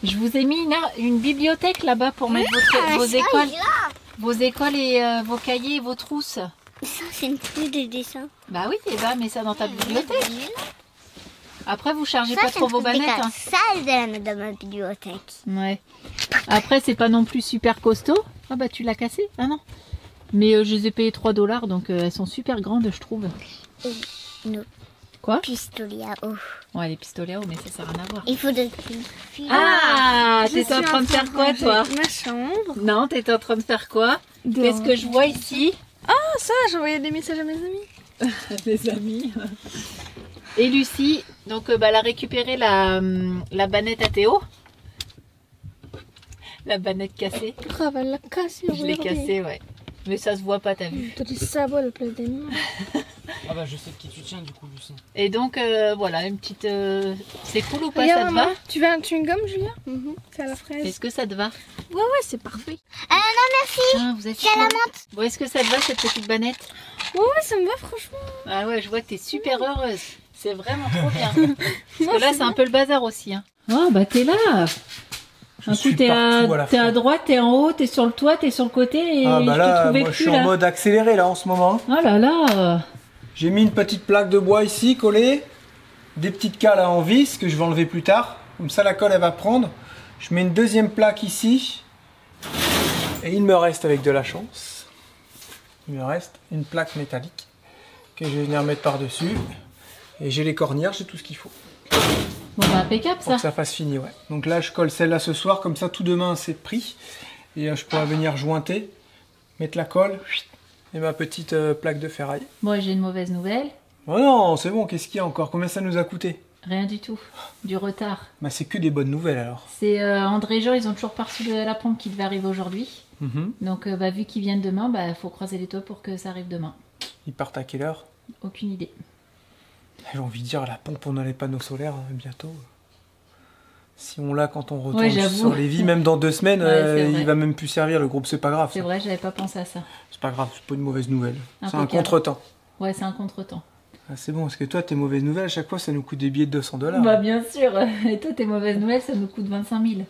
[SPEAKER 2] je vous ai mis une bibliothèque là-bas pour mettre vos écoles et vos cahiers et vos trousses.
[SPEAKER 5] Ça, c'est une trousse de dessin.
[SPEAKER 2] Bah oui, et bah mets ça dans ta bibliothèque. Après, vous chargez pas trop vos bannettes. Hein.
[SPEAKER 5] Ça, je vais la mettre dans ma bibliothèque.
[SPEAKER 2] Ouais. Après, c'est pas non plus super costaud. Ah bah tu l'as cassé? Ah non. Mais je les ai payées 3 $, donc elles sont super grandes, je trouve.
[SPEAKER 5] Non.
[SPEAKER 2] Quoi?
[SPEAKER 5] Pistolet à eau.
[SPEAKER 2] Ouais, les pistolets à eau, mais ça sert à rien à voir.
[SPEAKER 5] Il faut de...
[SPEAKER 2] Ah, t'étais en train de faire quoi, toi?
[SPEAKER 5] Ma chambre.
[SPEAKER 2] Non, t'étais en train de faire quoi? Qu'est-ce que je vois ici?
[SPEAKER 5] Ah, ça, j'envoyais des messages à mes amis.
[SPEAKER 2] Mes amis. Et Lucie, donc elle a récupéré la banette à Théo. La banette cassée.
[SPEAKER 5] Ah, bah, la cassée.
[SPEAKER 2] Je l'ai cassée, ouais. Mais ça se voit pas, t'as vu.
[SPEAKER 5] T'as des sabots à la place des mains.
[SPEAKER 3] Ah bah je sais de qui tu tiens du coup Lucie.
[SPEAKER 2] Et donc voilà, une petite... C'est cool ou pas?
[SPEAKER 5] Regarde,
[SPEAKER 2] ça te
[SPEAKER 5] maman,
[SPEAKER 2] va?
[SPEAKER 5] tu veux un chewing-gum, Julia? C'est à la fraise.
[SPEAKER 2] Est-ce que ça te va?
[SPEAKER 5] Ouais, c'est parfait. Non, merci.
[SPEAKER 2] Ah, vous êtes
[SPEAKER 5] C'est à la
[SPEAKER 2] chaud.
[SPEAKER 5] menthe.
[SPEAKER 2] Bon, est-ce que ça te va cette petite banette?
[SPEAKER 5] Ouais, ça me va, franchement.
[SPEAKER 2] Ah ouais, je vois que t'es super heureuse. C'est vraiment trop bien. Parce que là, c'est un peu le bazar aussi. Hein. Oh, bah t'es là. Un coup, t'es à droite, t'es en haut, t'es sur le toit, t'es sur le côté et
[SPEAKER 1] Ah bah
[SPEAKER 2] je te
[SPEAKER 1] là,
[SPEAKER 2] trouvais
[SPEAKER 1] moi je
[SPEAKER 2] plus
[SPEAKER 1] suis
[SPEAKER 2] là.
[SPEAKER 1] en mode accéléré là en ce moment.
[SPEAKER 2] Oh là là.
[SPEAKER 1] J'ai mis une petite plaque de bois ici collée, des petites cales en vis que je vais enlever plus tard. Comme ça la colle elle va prendre. Je mets une deuxième plaque ici. Et il me reste, avec de la chance, il me reste une plaque métallique que je vais venir mettre par-dessus. Et j'ai les cornières, j'ai tout ce qu'il faut.
[SPEAKER 2] Bon bah impeccable
[SPEAKER 1] Pour
[SPEAKER 2] ça.
[SPEAKER 1] que ça fasse fini, ouais. Donc là je colle celle-là ce soir, comme ça tout demain c'est pris. Et je pourrai venir jointer, mettre la colle et ma petite plaque de ferraille.
[SPEAKER 2] Bon, j'ai une mauvaise nouvelle.
[SPEAKER 1] Oh non, c'est bon, qu'est-ce qu'il y a encore? Combien ça nous a coûté?
[SPEAKER 2] Rien du tout. Du retard.
[SPEAKER 1] Bah c'est que des bonnes nouvelles alors.
[SPEAKER 2] C'est André et Jean, ils ont toujours pas reçu de la pompe qui devait arriver aujourd'hui. Donc bah, vu qu'ils viennent demain, bah faut croiser les doigts pour que ça arrive demain.
[SPEAKER 1] Ils partent à quelle heure?
[SPEAKER 2] Aucune idée.
[SPEAKER 1] J'ai envie de dire, la pompe on a les panneaux solaires bientôt. Si on l'a quand on retourne
[SPEAKER 2] Ouais, j'avoue.
[SPEAKER 1] sur Lévis, même dans 2 semaines,
[SPEAKER 2] Ouais, c'est vrai.
[SPEAKER 1] il va même plus servir le groupe, c'est pas grave.
[SPEAKER 2] C'est
[SPEAKER 1] ça.
[SPEAKER 2] vrai, j'avais pas pensé à ça.
[SPEAKER 1] C'est pas grave, c'est pas une mauvaise nouvelle. C'est un
[SPEAKER 2] Impeccable.
[SPEAKER 1] contretemps.
[SPEAKER 2] Ouais, c'est un contretemps.
[SPEAKER 1] Ah, c'est bon, parce que toi, tes mauvaises nouvelles, à chaque fois, ça nous coûte des billets de $200.
[SPEAKER 2] Bah bien sûr. Et toi, tes mauvaises nouvelles, ça nous coûte 25 000.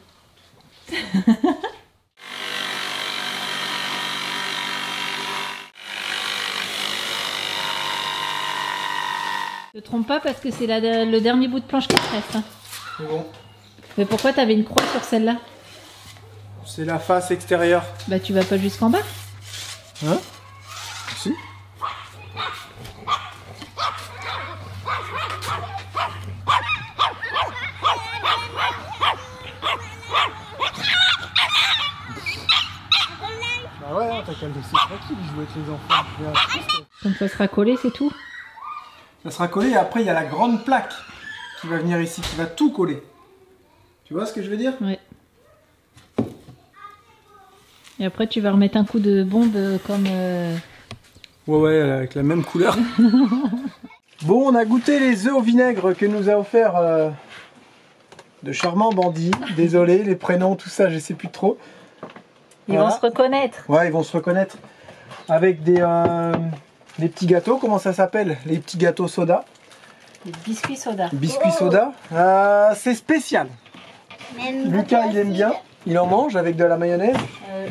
[SPEAKER 2] Je te trompe pas parce que c'est le dernier bout de planche qui te reste. Hein.
[SPEAKER 1] C'est bon.
[SPEAKER 2] Mais pourquoi t'avais une croix sur celle-là?
[SPEAKER 1] C'est la face extérieure.
[SPEAKER 2] Bah tu vas pas jusqu'en bas?
[SPEAKER 1] Hein? Si. Bah ouais, t'as qu'à le laisser tranquille, jouer avec les enfants.
[SPEAKER 2] Donc ça sera collé, c'est tout?
[SPEAKER 1] Ça sera collé et après il y a la grande plaque qui va venir ici, qui va tout coller. Tu vois ce que je veux dire?
[SPEAKER 2] Ouais. Et après tu vas remettre un coup de bombe comme...
[SPEAKER 1] Ouais, avec la même couleur. Bon, on a goûté les œufs au vinaigre que nous a offert de charmants bandits. Désolé, les prénoms, tout ça, je sais plus trop.
[SPEAKER 2] Ils vont se reconnaître.
[SPEAKER 1] Ouais, ils vont se reconnaître. Avec des petits gâteaux, comment ça s'appelle? Les petits gâteaux soda.
[SPEAKER 2] Des biscuits soda.
[SPEAKER 1] Biscuits soda. C'est spécial.
[SPEAKER 5] Même
[SPEAKER 1] Lucas, il aime bien. Il en mange avec de la mayonnaise.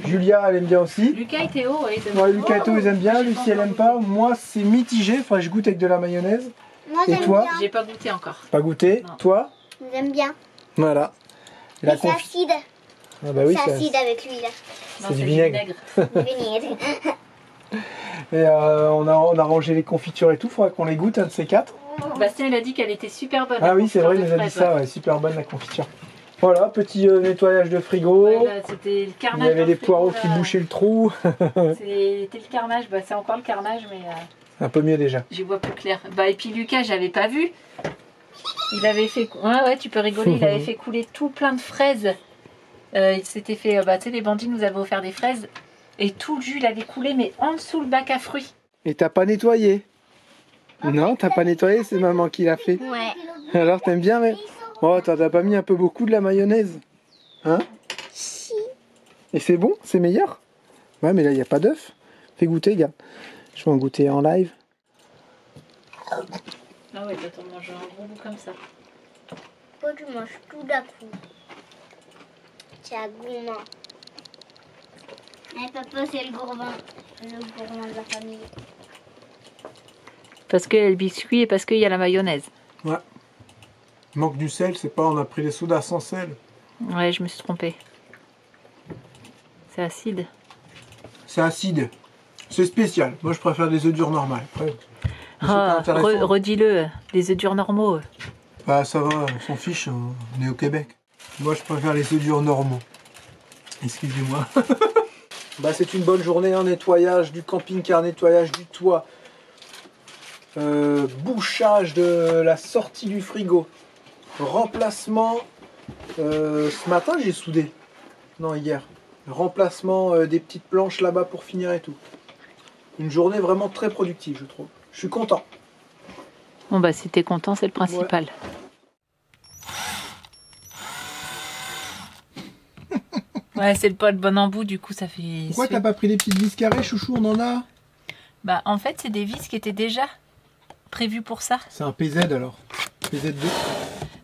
[SPEAKER 1] Julia, elle aime bien aussi.
[SPEAKER 2] Lucas et Théo, ouais, ils aiment
[SPEAKER 1] Ouais, Lucas et Théo, ils aiment bien. Lucie, elle aime pas. Moi, c'est mitigé. Enfin, je goûte avec de la mayonnaise.
[SPEAKER 5] Moi,
[SPEAKER 1] Et
[SPEAKER 5] j'aime
[SPEAKER 1] toi?
[SPEAKER 5] bien.
[SPEAKER 2] J'ai pas goûté encore.
[SPEAKER 1] Pas goûté.
[SPEAKER 2] Non.
[SPEAKER 1] Toi?
[SPEAKER 5] J'aime bien.
[SPEAKER 1] Voilà. Et la
[SPEAKER 5] Mais c'est
[SPEAKER 1] confi-
[SPEAKER 5] acide.
[SPEAKER 1] Ah bah oui,
[SPEAKER 5] c'est
[SPEAKER 1] c'est
[SPEAKER 5] acide avec l'huile.
[SPEAKER 2] Non,
[SPEAKER 1] c'est du vinaigre.
[SPEAKER 5] Du vinaigre.
[SPEAKER 1] Et on a rangé les confitures et tout. Faudra qu'on les goûte, un de ces 4.
[SPEAKER 2] Bastien, il a dit qu'elle était super bonne.
[SPEAKER 1] Ah
[SPEAKER 2] la
[SPEAKER 1] oui, c'est vrai, il
[SPEAKER 2] confiture
[SPEAKER 1] nous a
[SPEAKER 2] de
[SPEAKER 1] dit
[SPEAKER 2] fraises.
[SPEAKER 1] ça. Ouais, super bonne la confiture. Voilà, petit nettoyage de frigo.
[SPEAKER 2] Ouais, là, c'était le
[SPEAKER 1] Il
[SPEAKER 2] carnage.
[SPEAKER 1] y avait
[SPEAKER 2] dans
[SPEAKER 1] les
[SPEAKER 2] le frigo,
[SPEAKER 1] poireaux
[SPEAKER 2] là.
[SPEAKER 1] qui bouchaient le trou.
[SPEAKER 2] C'était le carnage. Bah, c'est encore le carnage, mais
[SPEAKER 1] Un peu mieux déjà.
[SPEAKER 2] j'y vois plus clair. Bah, et puis Lucas, j'avais pas vu. Il avait fait. Ouais, tu peux rigoler. Il avait fait couler tout plein de fraises. Il s'était fait. Bah, tu sais, les bandits nous avaient offert des fraises. Et tout le jus, il avait coulé, mais en dessous le bac à fruits.
[SPEAKER 1] Et t'as pas nettoyé? Non, t'as pas nettoyé, c'est maman qui l'a fait.
[SPEAKER 5] Ouais.
[SPEAKER 1] Alors t'aimes bien, mais... Oh, t'as pas mis un peu beaucoup de la mayonnaise? Hein?
[SPEAKER 5] Si.
[SPEAKER 1] Et c'est bon? C'est meilleur? Ouais, mais là, il n'y a pas d'œuf. Fais goûter, gars. Je vais en goûter en live.
[SPEAKER 2] Ah ouais, toi, t'en manges un gros bout comme ça.
[SPEAKER 5] Pourquoi tu manges tout d'un coup? C'est un gourmand. Eh, papa, c'est le gourmand. Le gourmand de la famille.
[SPEAKER 2] Parce qu'il y a le biscuit et parce qu'il y a la mayonnaise.
[SPEAKER 1] Ouais. Il manque du sel, c'est pas... On a pris les sodas sans sel.
[SPEAKER 2] Ouais, je me suis trompée. C'est acide.
[SPEAKER 1] C'est acide. C'est spécial. Moi, je préfère les œufs durs normales. Après, c'est pas
[SPEAKER 2] Ah,
[SPEAKER 1] intéressant.
[SPEAKER 2] redis-le, les œufs durs normaux.
[SPEAKER 1] Bah, ça va, on s'en fiche. On est au Québec. Moi, je préfère les œufs durs normaux. Excusez-moi. Bah, c'est une bonne journée, hein, nettoyage du camping-car, nettoyage du toit, bouchage de la sortie du frigo, remplacement, ce matin j'ai soudé, non hier, remplacement des petites planches là-bas pour finir et tout. Une journée vraiment très productive, je trouve. Je suis content.
[SPEAKER 2] Bon bah si t'es content, c'est le principal. Ouais, c'est le poil bon embout, du coup ça fait...
[SPEAKER 1] Pourquoi t'as pas pris les petites vis carrées, chouchou, on en a?
[SPEAKER 2] Bah en fait c'est des vis qui étaient déjà prévues pour ça.
[SPEAKER 1] C'est un PZ alors, PZ2.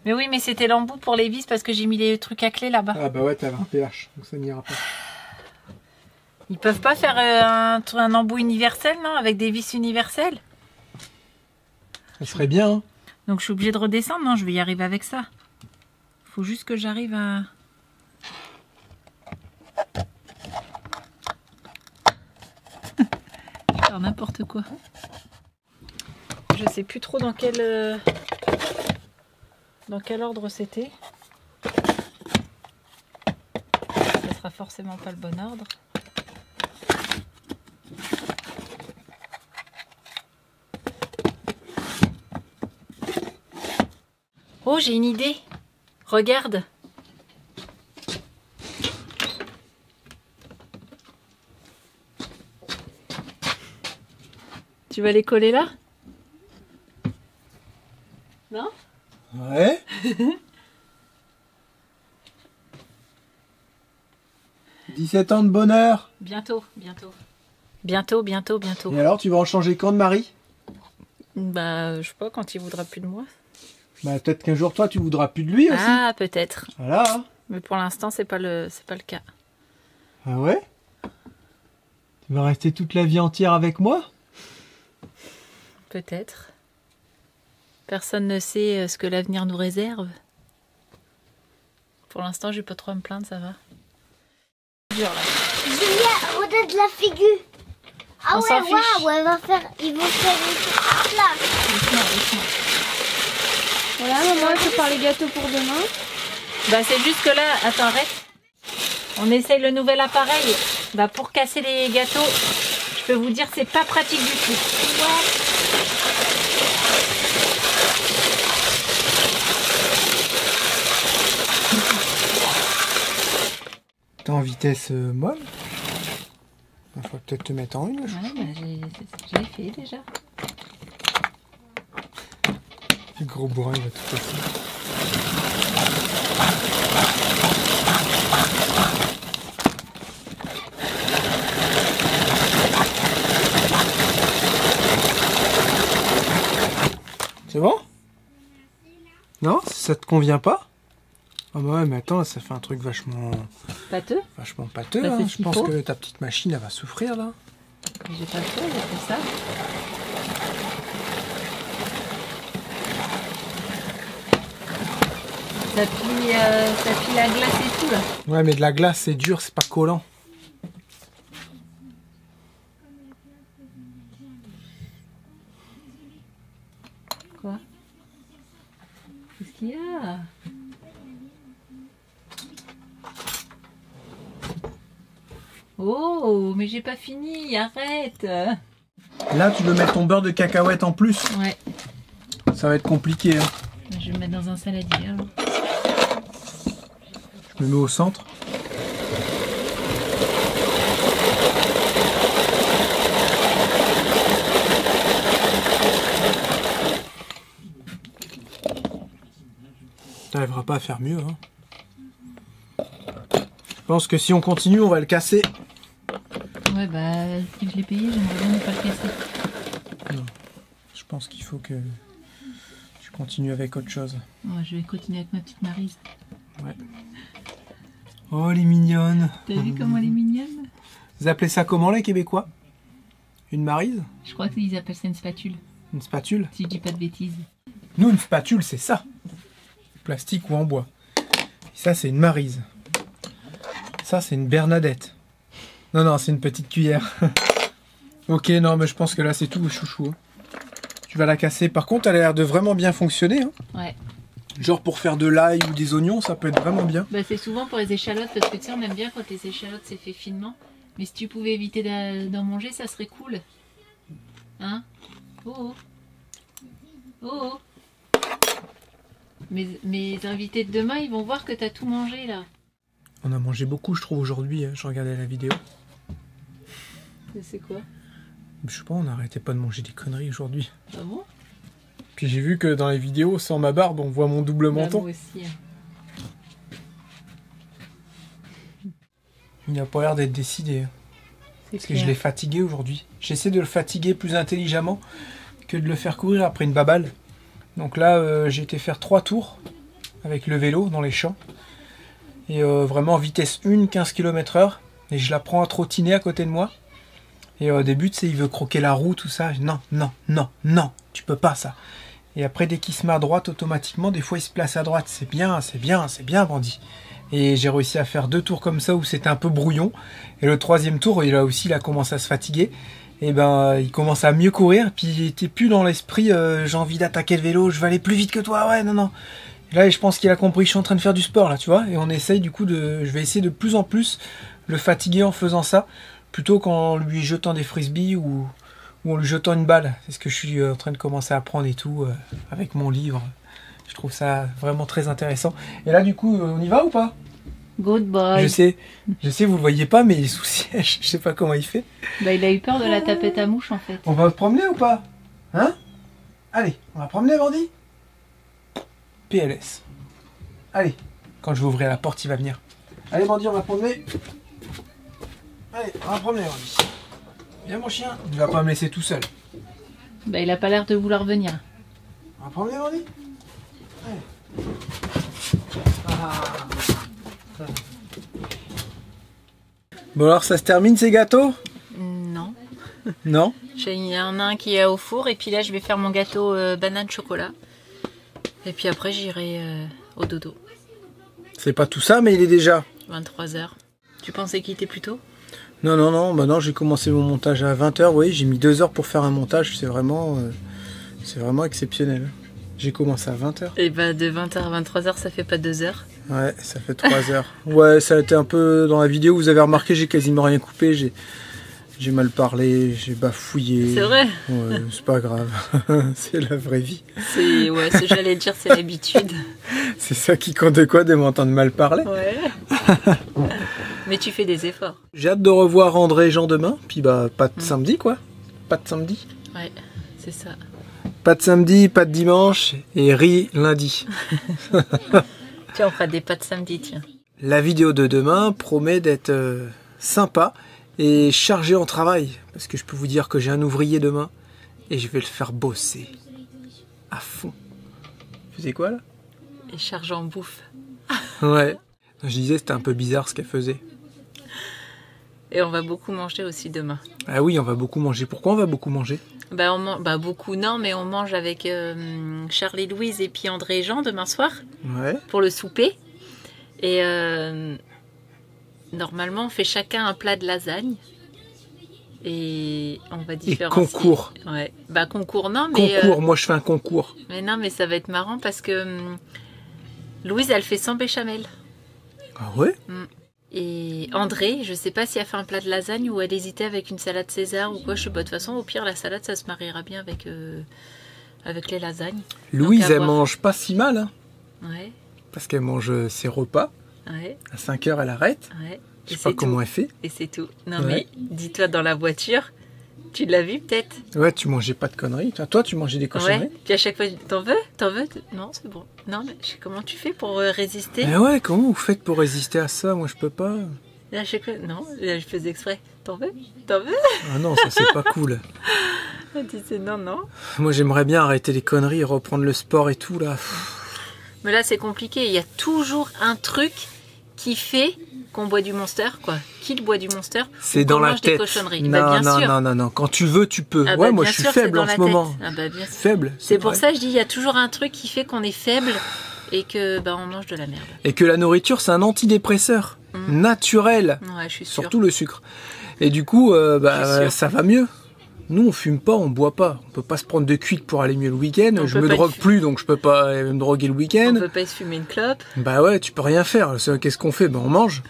[SPEAKER 2] Mais oui, mais c'était l'embout pour les vis parce que j'ai mis les trucs à clé là-bas.
[SPEAKER 1] Ah bah ouais, t'avais un PH, donc ça n'ira pas.
[SPEAKER 2] Ils peuvent pas faire un embout universel, non? Avec des vis universelles?
[SPEAKER 1] Ça serait bien, hein.
[SPEAKER 2] Donc je suis obligée de redescendre, non? Je vais y arriver avec ça. Faut juste que j'arrive à... faire n'importe quoi. Je sais plus trop dans quel ordre c'était. Ça sera forcément pas le bon ordre. Oh, j'ai une idée. Regarde. Tu vas les coller là? Non?
[SPEAKER 1] Ouais. 17 ans de bonheur.
[SPEAKER 2] Bientôt, bientôt. Bientôt, bientôt, bientôt.
[SPEAKER 1] Et alors, tu vas en changer quand de mari?
[SPEAKER 2] Bah, je sais pas, quand il voudra plus de moi.
[SPEAKER 1] Bah, peut-être qu'un jour, toi, tu voudras plus de lui aussi.
[SPEAKER 2] Ah, peut-être.
[SPEAKER 1] Voilà.
[SPEAKER 2] Mais pour l'instant, c'est pas le cas.
[SPEAKER 1] Ah ouais? Tu vas rester toute la vie entière avec moi?
[SPEAKER 2] Peut-être. Personne ne sait ce que l'avenir nous réserve. Pour l'instant, je vais pas trop à me plaindre, ça va. Dur là.
[SPEAKER 5] Julia, regarde la figure. Ah
[SPEAKER 2] On s'en
[SPEAKER 5] ouais,
[SPEAKER 2] fiche.
[SPEAKER 5] waouh, ils vont faire une petite là.
[SPEAKER 2] Doucement, doucement.
[SPEAKER 6] Voilà, maman, je prépare les gâteaux pour demain.
[SPEAKER 2] Bah, c'est juste que là, attends, arrête. On essaye le nouvel appareil. Bah, pour casser les gâteaux, je peux vous dire, c'est pas pratique du tout.
[SPEAKER 1] T'es en vitesse molle? Il faut peut-être te mettre en une.
[SPEAKER 2] Ouais, bah, j'ai fait déjà.
[SPEAKER 1] Le gros bourrin, il va tout casser. C'est bon? Non? Ça te convient pas? Ah bah ouais, mais attends, ça fait un truc vachement
[SPEAKER 2] Pâteux?
[SPEAKER 1] pâteux.
[SPEAKER 2] Bah,
[SPEAKER 1] Hein.
[SPEAKER 2] c'est ce
[SPEAKER 1] Je
[SPEAKER 2] qu'il
[SPEAKER 1] pense
[SPEAKER 2] faut.
[SPEAKER 1] que ta petite machine, elle va souffrir là.
[SPEAKER 2] J'ai pas fait, j'ai fait ça. Ça plie la glace et tout là.
[SPEAKER 1] Ouais, mais de la glace, c'est dur, c'est pas collant.
[SPEAKER 2] Quoi? Qu'est-ce qu'il y a? Oh, mais j'ai pas fini, arrête.
[SPEAKER 1] Là, tu veux mettre ton beurre de cacahuète en plus.
[SPEAKER 2] Ouais,
[SPEAKER 1] Ça va être compliqué. Hein.
[SPEAKER 2] je vais le mettre dans un saladier. Alors.
[SPEAKER 1] Je me mets au centre. T'arriveras pas à faire mieux. Hein. Je pense que si on continue, on va le casser.
[SPEAKER 2] Ouais, bah, si je l'ai payé, j'aimerais bien ne pas le casser.
[SPEAKER 1] Je pense qu'il faut que je continue avec autre chose.
[SPEAKER 2] Ouais, je vais continuer avec ma petite Maryse.
[SPEAKER 1] Ouais. Oh, elle est mignonne.
[SPEAKER 2] T'as vu comment elle est mignonne?
[SPEAKER 1] Vous appelez ça comment les Québécois? Une maryse?
[SPEAKER 2] Je crois qu'ils appellent ça une spatule,
[SPEAKER 1] Une spatule?
[SPEAKER 2] si je dis pas de bêtises.
[SPEAKER 1] Nous, une spatule, c'est ça. Plastique ou en bois. Et ça, c'est une maryse. Ça, c'est une Bernadette. Non, non, c'est une petite cuillère. Ok, non, mais je pense que là, c'est tout, chouchou. Hein. Tu vas la casser. Par contre, elle a l'air de vraiment bien fonctionner. Hein.
[SPEAKER 2] Ouais.
[SPEAKER 1] Genre pour faire de l'ail ou des oignons, ça peut être vraiment bien.
[SPEAKER 2] Bah, c'est souvent pour les échalotes, parce que tu sais, on aime bien quand les échalotes c'est fait finement. Mais si tu pouvais éviter d'en manger, ça serait cool. Hein? Oh oh. Oh oh. Mes invités de demain, ils vont voir que t'as tout mangé là.
[SPEAKER 1] On a mangé beaucoup, je trouve, aujourd'hui. Hein. Je regardais la vidéo.
[SPEAKER 2] C'est quoi?
[SPEAKER 1] Je sais pas, on n'arrêtait pas de manger des conneries aujourd'hui.
[SPEAKER 2] Ah bon?
[SPEAKER 1] Puis j'ai vu que dans les vidéos, sans ma barbe, on voit mon double
[SPEAKER 2] Bah,
[SPEAKER 1] menton.
[SPEAKER 2] moi aussi. Hein.
[SPEAKER 1] Il n'a pas l'air d'être décidé. Hein.
[SPEAKER 2] C'est
[SPEAKER 1] Parce que je l'ai fatigué aujourd'hui. J'essaie de le fatiguer plus intelligemment que de le faire courir après une baballe. Donc là, j'ai été faire 3 tours avec le vélo dans les champs. Et vraiment vitesse 1, 15 km/h. Et je la prends à trottiner à côté de moi. Et au début, tu sais, il veut croquer la roue, tout ça. Non, non, non, non, tu peux pas ça. Et après, dès qu'il se met à droite, automatiquement, des fois, il se place à droite. C'est bien, c'est bien, c'est bien, bandit. Et j'ai réussi à faire 2 tours comme ça où c'était un peu brouillon. Et le 3e tour, il a commencé à se fatiguer. Et ben, il commence à mieux courir. Puis il était plus dans l'esprit, j'ai envie d'attaquer le vélo, je vais aller plus vite que toi. Ouais, non, non. Et là, je pense qu'il a compris, je suis en train de faire du sport, là, tu vois. Et on essaye, du coup, je vais essayer de plus en plus le fatiguer en faisant ça. Plutôt qu'en lui jetant des frisbees ou en lui jetant une balle. C'est ce que je suis en train de commencer à apprendre et tout, avec mon livre. Je trouve ça vraiment très intéressant. Et là, du coup, on y va ou pas?
[SPEAKER 2] Good boy.
[SPEAKER 1] Je sais, vous le voyez pas, mais il est sous siège. Je sais pas comment il fait.
[SPEAKER 2] Bah, il a eu peur de la tapette à mouche en fait.
[SPEAKER 1] On va se promener ou pas? Hein? Allez, on va promener, Bandy? PLS. Allez, quand je vais ouvrir la porte, il va venir. Allez, Bandy, on va promener. Allez, on va promener, Randy. Viens mon chien. Il va pas me laisser tout seul.
[SPEAKER 2] Bah, il a pas l'air de vouloir venir.
[SPEAKER 1] On va promener, Randy. Allez. Ah. Bon alors, ça se termine ces gâteaux?
[SPEAKER 2] Non.
[SPEAKER 1] Non?
[SPEAKER 2] Il y en a un qui est au four et puis là je vais faire mon gâteau banane chocolat. Et puis après j'irai au dodo.
[SPEAKER 1] C'est pas tout ça, mais il est déjà
[SPEAKER 2] 23h. Tu pensais qu'il était plus tôt?
[SPEAKER 1] Non, non, non, bah non, j'ai commencé mon montage à 20h, vous voyez, j'ai mis 2 heures pour faire un montage, c'est vraiment exceptionnel. J'ai commencé à 20h.
[SPEAKER 2] Et bah de 20h à 23h ça fait pas 2 heures.
[SPEAKER 1] Ouais, ça fait 3 heures. Ouais, ça a été un peu dans la vidéo, vous avez remarqué, j'ai quasiment rien coupé, j'ai mal parlé, j'ai bafouillé.
[SPEAKER 2] C'est vrai?
[SPEAKER 1] Ouais, c'est pas grave, c'est la vraie vie.
[SPEAKER 2] Ouais, j'allais dire, c'est l'habitude.
[SPEAKER 1] C'est ça qui compte de quoi, de m'entendre mal parler.
[SPEAKER 2] Ouais. Mais tu fais des efforts.
[SPEAKER 1] J'ai hâte de revoir André et Jean demain, puis bah pas de samedi quoi. Pas de samedi.
[SPEAKER 2] Ouais, c'est ça.
[SPEAKER 1] Pas de samedi, pas de dimanche, et riz lundi.
[SPEAKER 2] Tiens, on fera des pâtes samedi, tiens.
[SPEAKER 1] La vidéo de demain promet d'être sympa et chargée en travail, parce que je peux vous dire que j'ai un ouvrier demain, et je vais le faire bosser à fond. Tu faisais quoi là?
[SPEAKER 2] Et charge en bouffe.
[SPEAKER 1] Ouais. Je disais c'était un peu bizarre ce qu'elle faisait.
[SPEAKER 2] Et on va beaucoup manger aussi demain.
[SPEAKER 1] Ah oui, on va beaucoup manger. Pourquoi on va beaucoup manger?
[SPEAKER 2] Bah beaucoup non, mais on mange avec Charlie Louise et puis André et Jean demain soir.
[SPEAKER 1] Ouais.
[SPEAKER 2] Pour le souper. Et normalement on fait chacun un plat de lasagne. Et on va différencier.
[SPEAKER 1] Et concours.
[SPEAKER 2] Ouais. Bah concours non, mais...
[SPEAKER 1] Concours, moi je fais un concours.
[SPEAKER 2] Mais non, mais ça va être marrant parce que Louise elle fait sans béchamel.
[SPEAKER 1] Ah ouais?
[SPEAKER 2] Et André, je sais pas si elle fait un plat de lasagne ou elle hésitait avec une salade César ou quoi. Je sais pas, de toute façon, au pire, la salade, ça se mariera bien avec les lasagnes.
[SPEAKER 1] Louise, elle mange pas si mal, hein,
[SPEAKER 2] Ouais,
[SPEAKER 1] parce qu'elle mange ses repas.
[SPEAKER 2] ouais,
[SPEAKER 1] À 5h, elle arrête.
[SPEAKER 2] ouais.
[SPEAKER 1] Je sais pas comment elle fait.
[SPEAKER 2] Et c'est tout. Non,
[SPEAKER 1] Ouais.
[SPEAKER 2] mais dis-toi, dans la voiture, tu l'as vu peut-être?
[SPEAKER 1] Ouais, tu mangeais pas de conneries. Toi, tu mangeais des cochonneries.
[SPEAKER 2] Ouais. Puis à chaque fois, t'en veux? T'en veux? Non, c'est bon. Non, mais comment tu fais pour résister?
[SPEAKER 1] Mais ouais, comment vous faites pour résister à ça? Moi, je peux pas.
[SPEAKER 2] Et à chaque fois, non, je faisais exprès. T'en veux? T'en veux?
[SPEAKER 1] Ah non, ça c'est pas cool.
[SPEAKER 2] Elle disait non, non.
[SPEAKER 1] Moi, j'aimerais bien arrêter les conneries et reprendre le sport et tout là.
[SPEAKER 2] Mais là, c'est compliqué. Il y a toujours un truc qui fait qu'on boit du Monster, quoi. Qui boit du Monster?
[SPEAKER 1] C'est dans la tête.
[SPEAKER 2] Cochonneries.
[SPEAKER 1] Non,
[SPEAKER 2] Bah, bien
[SPEAKER 1] non,
[SPEAKER 2] sûr.
[SPEAKER 1] non, non, non. Quand tu veux, tu peux.
[SPEAKER 2] Ah
[SPEAKER 1] ouais,
[SPEAKER 2] bah,
[SPEAKER 1] moi,
[SPEAKER 2] bien
[SPEAKER 1] je suis
[SPEAKER 2] sûr, c'est
[SPEAKER 1] faible
[SPEAKER 2] dans
[SPEAKER 1] en
[SPEAKER 2] la
[SPEAKER 1] ce moment.
[SPEAKER 2] tête. Ah bah, bien sûr.
[SPEAKER 1] Faible.
[SPEAKER 2] C'est pour
[SPEAKER 1] vrai.
[SPEAKER 2] ça que je dis, il y a toujours un truc qui fait qu'on est faible et que bah, on mange de la merde.
[SPEAKER 1] Et que la nourriture, c'est un antidépresseur naturel.
[SPEAKER 2] Ouais, je suis sûre.
[SPEAKER 1] Surtout le sucre. Et du coup,
[SPEAKER 2] Je suis sûre.
[SPEAKER 1] ça va mieux. Nous, on fume pas, on boit pas. On peut pas se prendre de cuite pour aller mieux le week-end.
[SPEAKER 2] On
[SPEAKER 1] Je
[SPEAKER 2] peut
[SPEAKER 1] me
[SPEAKER 2] pas
[SPEAKER 1] drogue
[SPEAKER 2] te
[SPEAKER 1] plus, donc je peux pas me droguer le
[SPEAKER 2] On
[SPEAKER 1] week-end.
[SPEAKER 2] peut pas se fumer une clope.
[SPEAKER 1] Bah ouais, tu peux rien faire. Qu'est-ce qu'on fait? Ben on mange.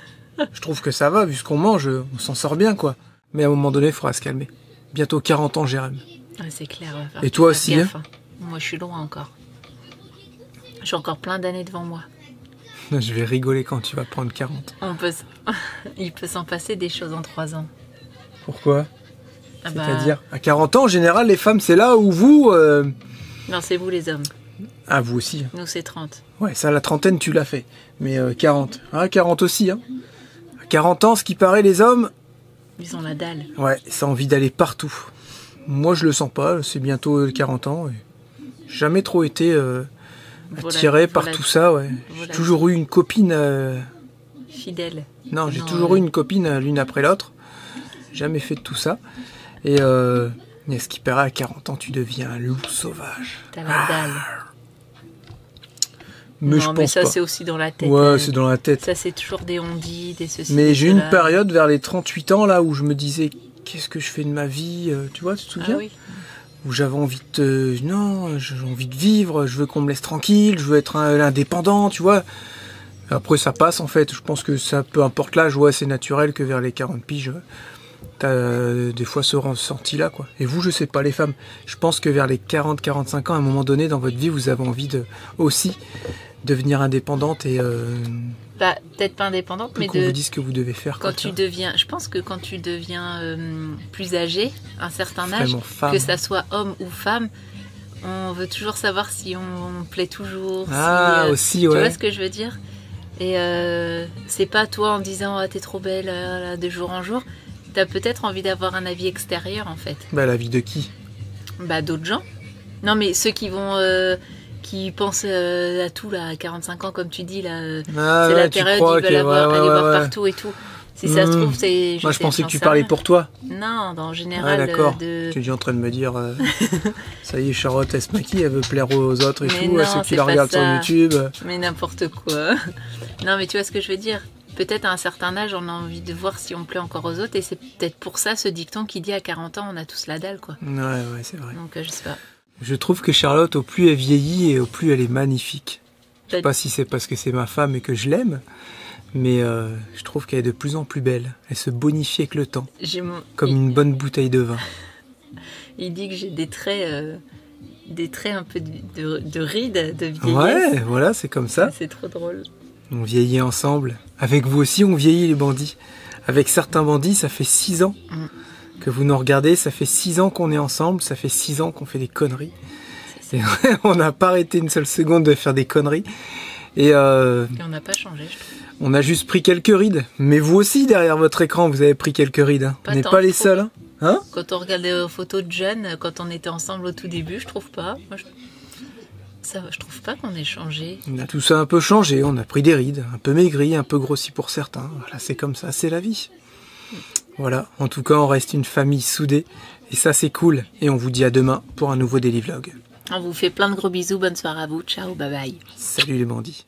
[SPEAKER 1] Je trouve que ça va, vu ce qu'on mange, on s'en sort bien, quoi. Mais à un moment donné, il faudra se calmer. Bientôt 40 ans, Jérém.
[SPEAKER 2] Ouais, c'est clair. va falloir
[SPEAKER 1] Et
[SPEAKER 2] que
[SPEAKER 1] toi
[SPEAKER 2] tu fasses
[SPEAKER 1] aussi,
[SPEAKER 2] gaffe, hein. Moi, je suis loin encore. J'ai encore plein d'années devant moi.
[SPEAKER 1] Je vais rigoler quand tu vas prendre 40.
[SPEAKER 2] Il peut s'en passer des choses en 3 ans.
[SPEAKER 1] Pourquoi?
[SPEAKER 2] Ah bah,
[SPEAKER 1] C'est-à-dire, à 40 ans, en général, les femmes, c'est là où vous...
[SPEAKER 2] non, c'est vous les hommes.
[SPEAKER 1] Ah, vous aussi.
[SPEAKER 2] Nous, c'est 30.
[SPEAKER 1] Ouais, ça, la trentaine, tu l'as fait. Mais 40. Ah, 40 aussi, hein. À 40 ans, ce qui paraît, les hommes...
[SPEAKER 2] Ils ont la dalle.
[SPEAKER 1] Ouais, ça a envie d'aller partout. Moi, je le sens pas. C'est bientôt 40 ans. Et j'ai jamais trop été attiré par tout ça, ouais. J'ai toujours eu une copine...
[SPEAKER 2] Fidèle.
[SPEAKER 1] Non, j'ai
[SPEAKER 2] Non,
[SPEAKER 1] toujours eu une copine l'une après l'autre. Jamais fait de tout ça. Et ce qui paraît, à 40 ans, tu deviens un loup sauvage.
[SPEAKER 2] T'as la dalle.
[SPEAKER 1] Mais je
[SPEAKER 2] non,
[SPEAKER 1] pense
[SPEAKER 2] mais ça,
[SPEAKER 1] pas.
[SPEAKER 2] c'est aussi dans la tête.
[SPEAKER 1] Ouais, c'est dans la tête.
[SPEAKER 2] Ça, c'est toujours des on-dit, des ceci.
[SPEAKER 1] Mais
[SPEAKER 2] des
[SPEAKER 1] j'ai eu une
[SPEAKER 2] cela.
[SPEAKER 1] période vers les 38 ans, là, où je me disais, qu'est-ce que je fais de ma vie? Tu vois, tu te souviens?
[SPEAKER 2] Ah oui.
[SPEAKER 1] Où j'avais envie de... Non, j'ai envie de vivre, je veux qu'on me laisse tranquille, je veux être indépendant, tu vois. Après, ça passe, en fait. Je pense que ça, peu importe l'âge, ouais, c'est naturel que vers les 40 piges, t'as des fois ce ressenti-là, quoi. Et vous, je sais pas, les femmes, je pense que vers les 40-45 ans, à un moment donné, dans votre vie, vous avez envie de aussi devenir indépendante et
[SPEAKER 2] Bah, peut-être pas indépendante, mais
[SPEAKER 1] qu'on vous dise ce que vous devez faire.
[SPEAKER 2] quand
[SPEAKER 1] quoi,
[SPEAKER 2] tu
[SPEAKER 1] ça.
[SPEAKER 2] deviens, je pense que quand tu deviens plus âgé, un certain âge,
[SPEAKER 1] Vraiment femme.
[SPEAKER 2] que ça soit homme ou femme, on veut toujours savoir si on plaît toujours.
[SPEAKER 1] Ah,
[SPEAKER 2] si,
[SPEAKER 1] aussi,
[SPEAKER 2] Tu
[SPEAKER 1] ouais.
[SPEAKER 2] vois ce que je veux dire? Et c'est pas toi en disant ah, t'es trop belle de jour en jour, T'as peut-être envie d'avoir un avis extérieur en fait.
[SPEAKER 1] Bah l'avis de qui?
[SPEAKER 2] Bah d'autres gens. Non mais ceux qui vont... qui pensent à tout là, à 45 ans comme tu dis là, c'est la période où ils veulent aller voir partout et tout. Si ça se trouve, c'est...
[SPEAKER 1] Moi je pensais que tu parlais pour toi.
[SPEAKER 2] Non, en général...
[SPEAKER 1] d'accord, tu es en train de me dire, ça y est, Charlotte elle se maquille, elle veut plaire aux autres et mais tout, non, à ceux qui la regardent sur YouTube.
[SPEAKER 2] Mais n'importe quoi. Non mais tu vois ce que je veux dire. Peut-être à un certain âge, on a envie de voir si on plaît encore aux autres et c'est peut-être pour ça ce dicton qui dit à 40 ans, on a tous la dalle quoi.
[SPEAKER 1] Ouais, c'est vrai.
[SPEAKER 2] Donc je sais pas.
[SPEAKER 1] Je trouve que Charlotte, au plus elle vieillit et au plus elle est magnifique. Je sais pas si c'est parce que c'est ma femme et que je l'aime, mais je trouve qu'elle est de plus en plus belle. Elle se bonifie avec le temps, comme une bonne bouteille de vin. Il
[SPEAKER 2] dit que j'ai des traits un peu de rides, de vieillesse.
[SPEAKER 1] Ouais, voilà, c'est comme ça.
[SPEAKER 2] C'est trop drôle.
[SPEAKER 1] On vieillit ensemble. Avec vous aussi, on vieillit les bandits. Avec certains bandits, ça fait 6 ans. Que vous nous regardez, ça fait 6 ans qu'on est ensemble, ça fait 6 ans qu'on fait des conneries. C'est vrai, on n'a pas arrêté une seule seconde de faire des conneries. Et on
[SPEAKER 2] n'a pas changé, je trouve.
[SPEAKER 1] On a juste pris quelques rides. Mais vous aussi, derrière votre écran, vous avez pris quelques rides. Hein. On n'est pas les seuls. Hein,
[SPEAKER 2] quand on regarde les photos de jeunes, quand on était ensemble au tout début, je trouve pas. Moi, je trouve pas qu'on ait changé.
[SPEAKER 1] On a tout ça un peu changé, on a pris des rides, un peu maigri, un peu grossi pour certains. Voilà, c'est comme ça, c'est la vie. Voilà, en tout cas, on reste une famille soudée. Et ça, c'est cool. Et on vous dit à demain pour un nouveau Daily Vlog.
[SPEAKER 2] On vous fait plein de gros bisous. Bonne soirée à vous. Ciao, bye bye.
[SPEAKER 1] Salut les bandits.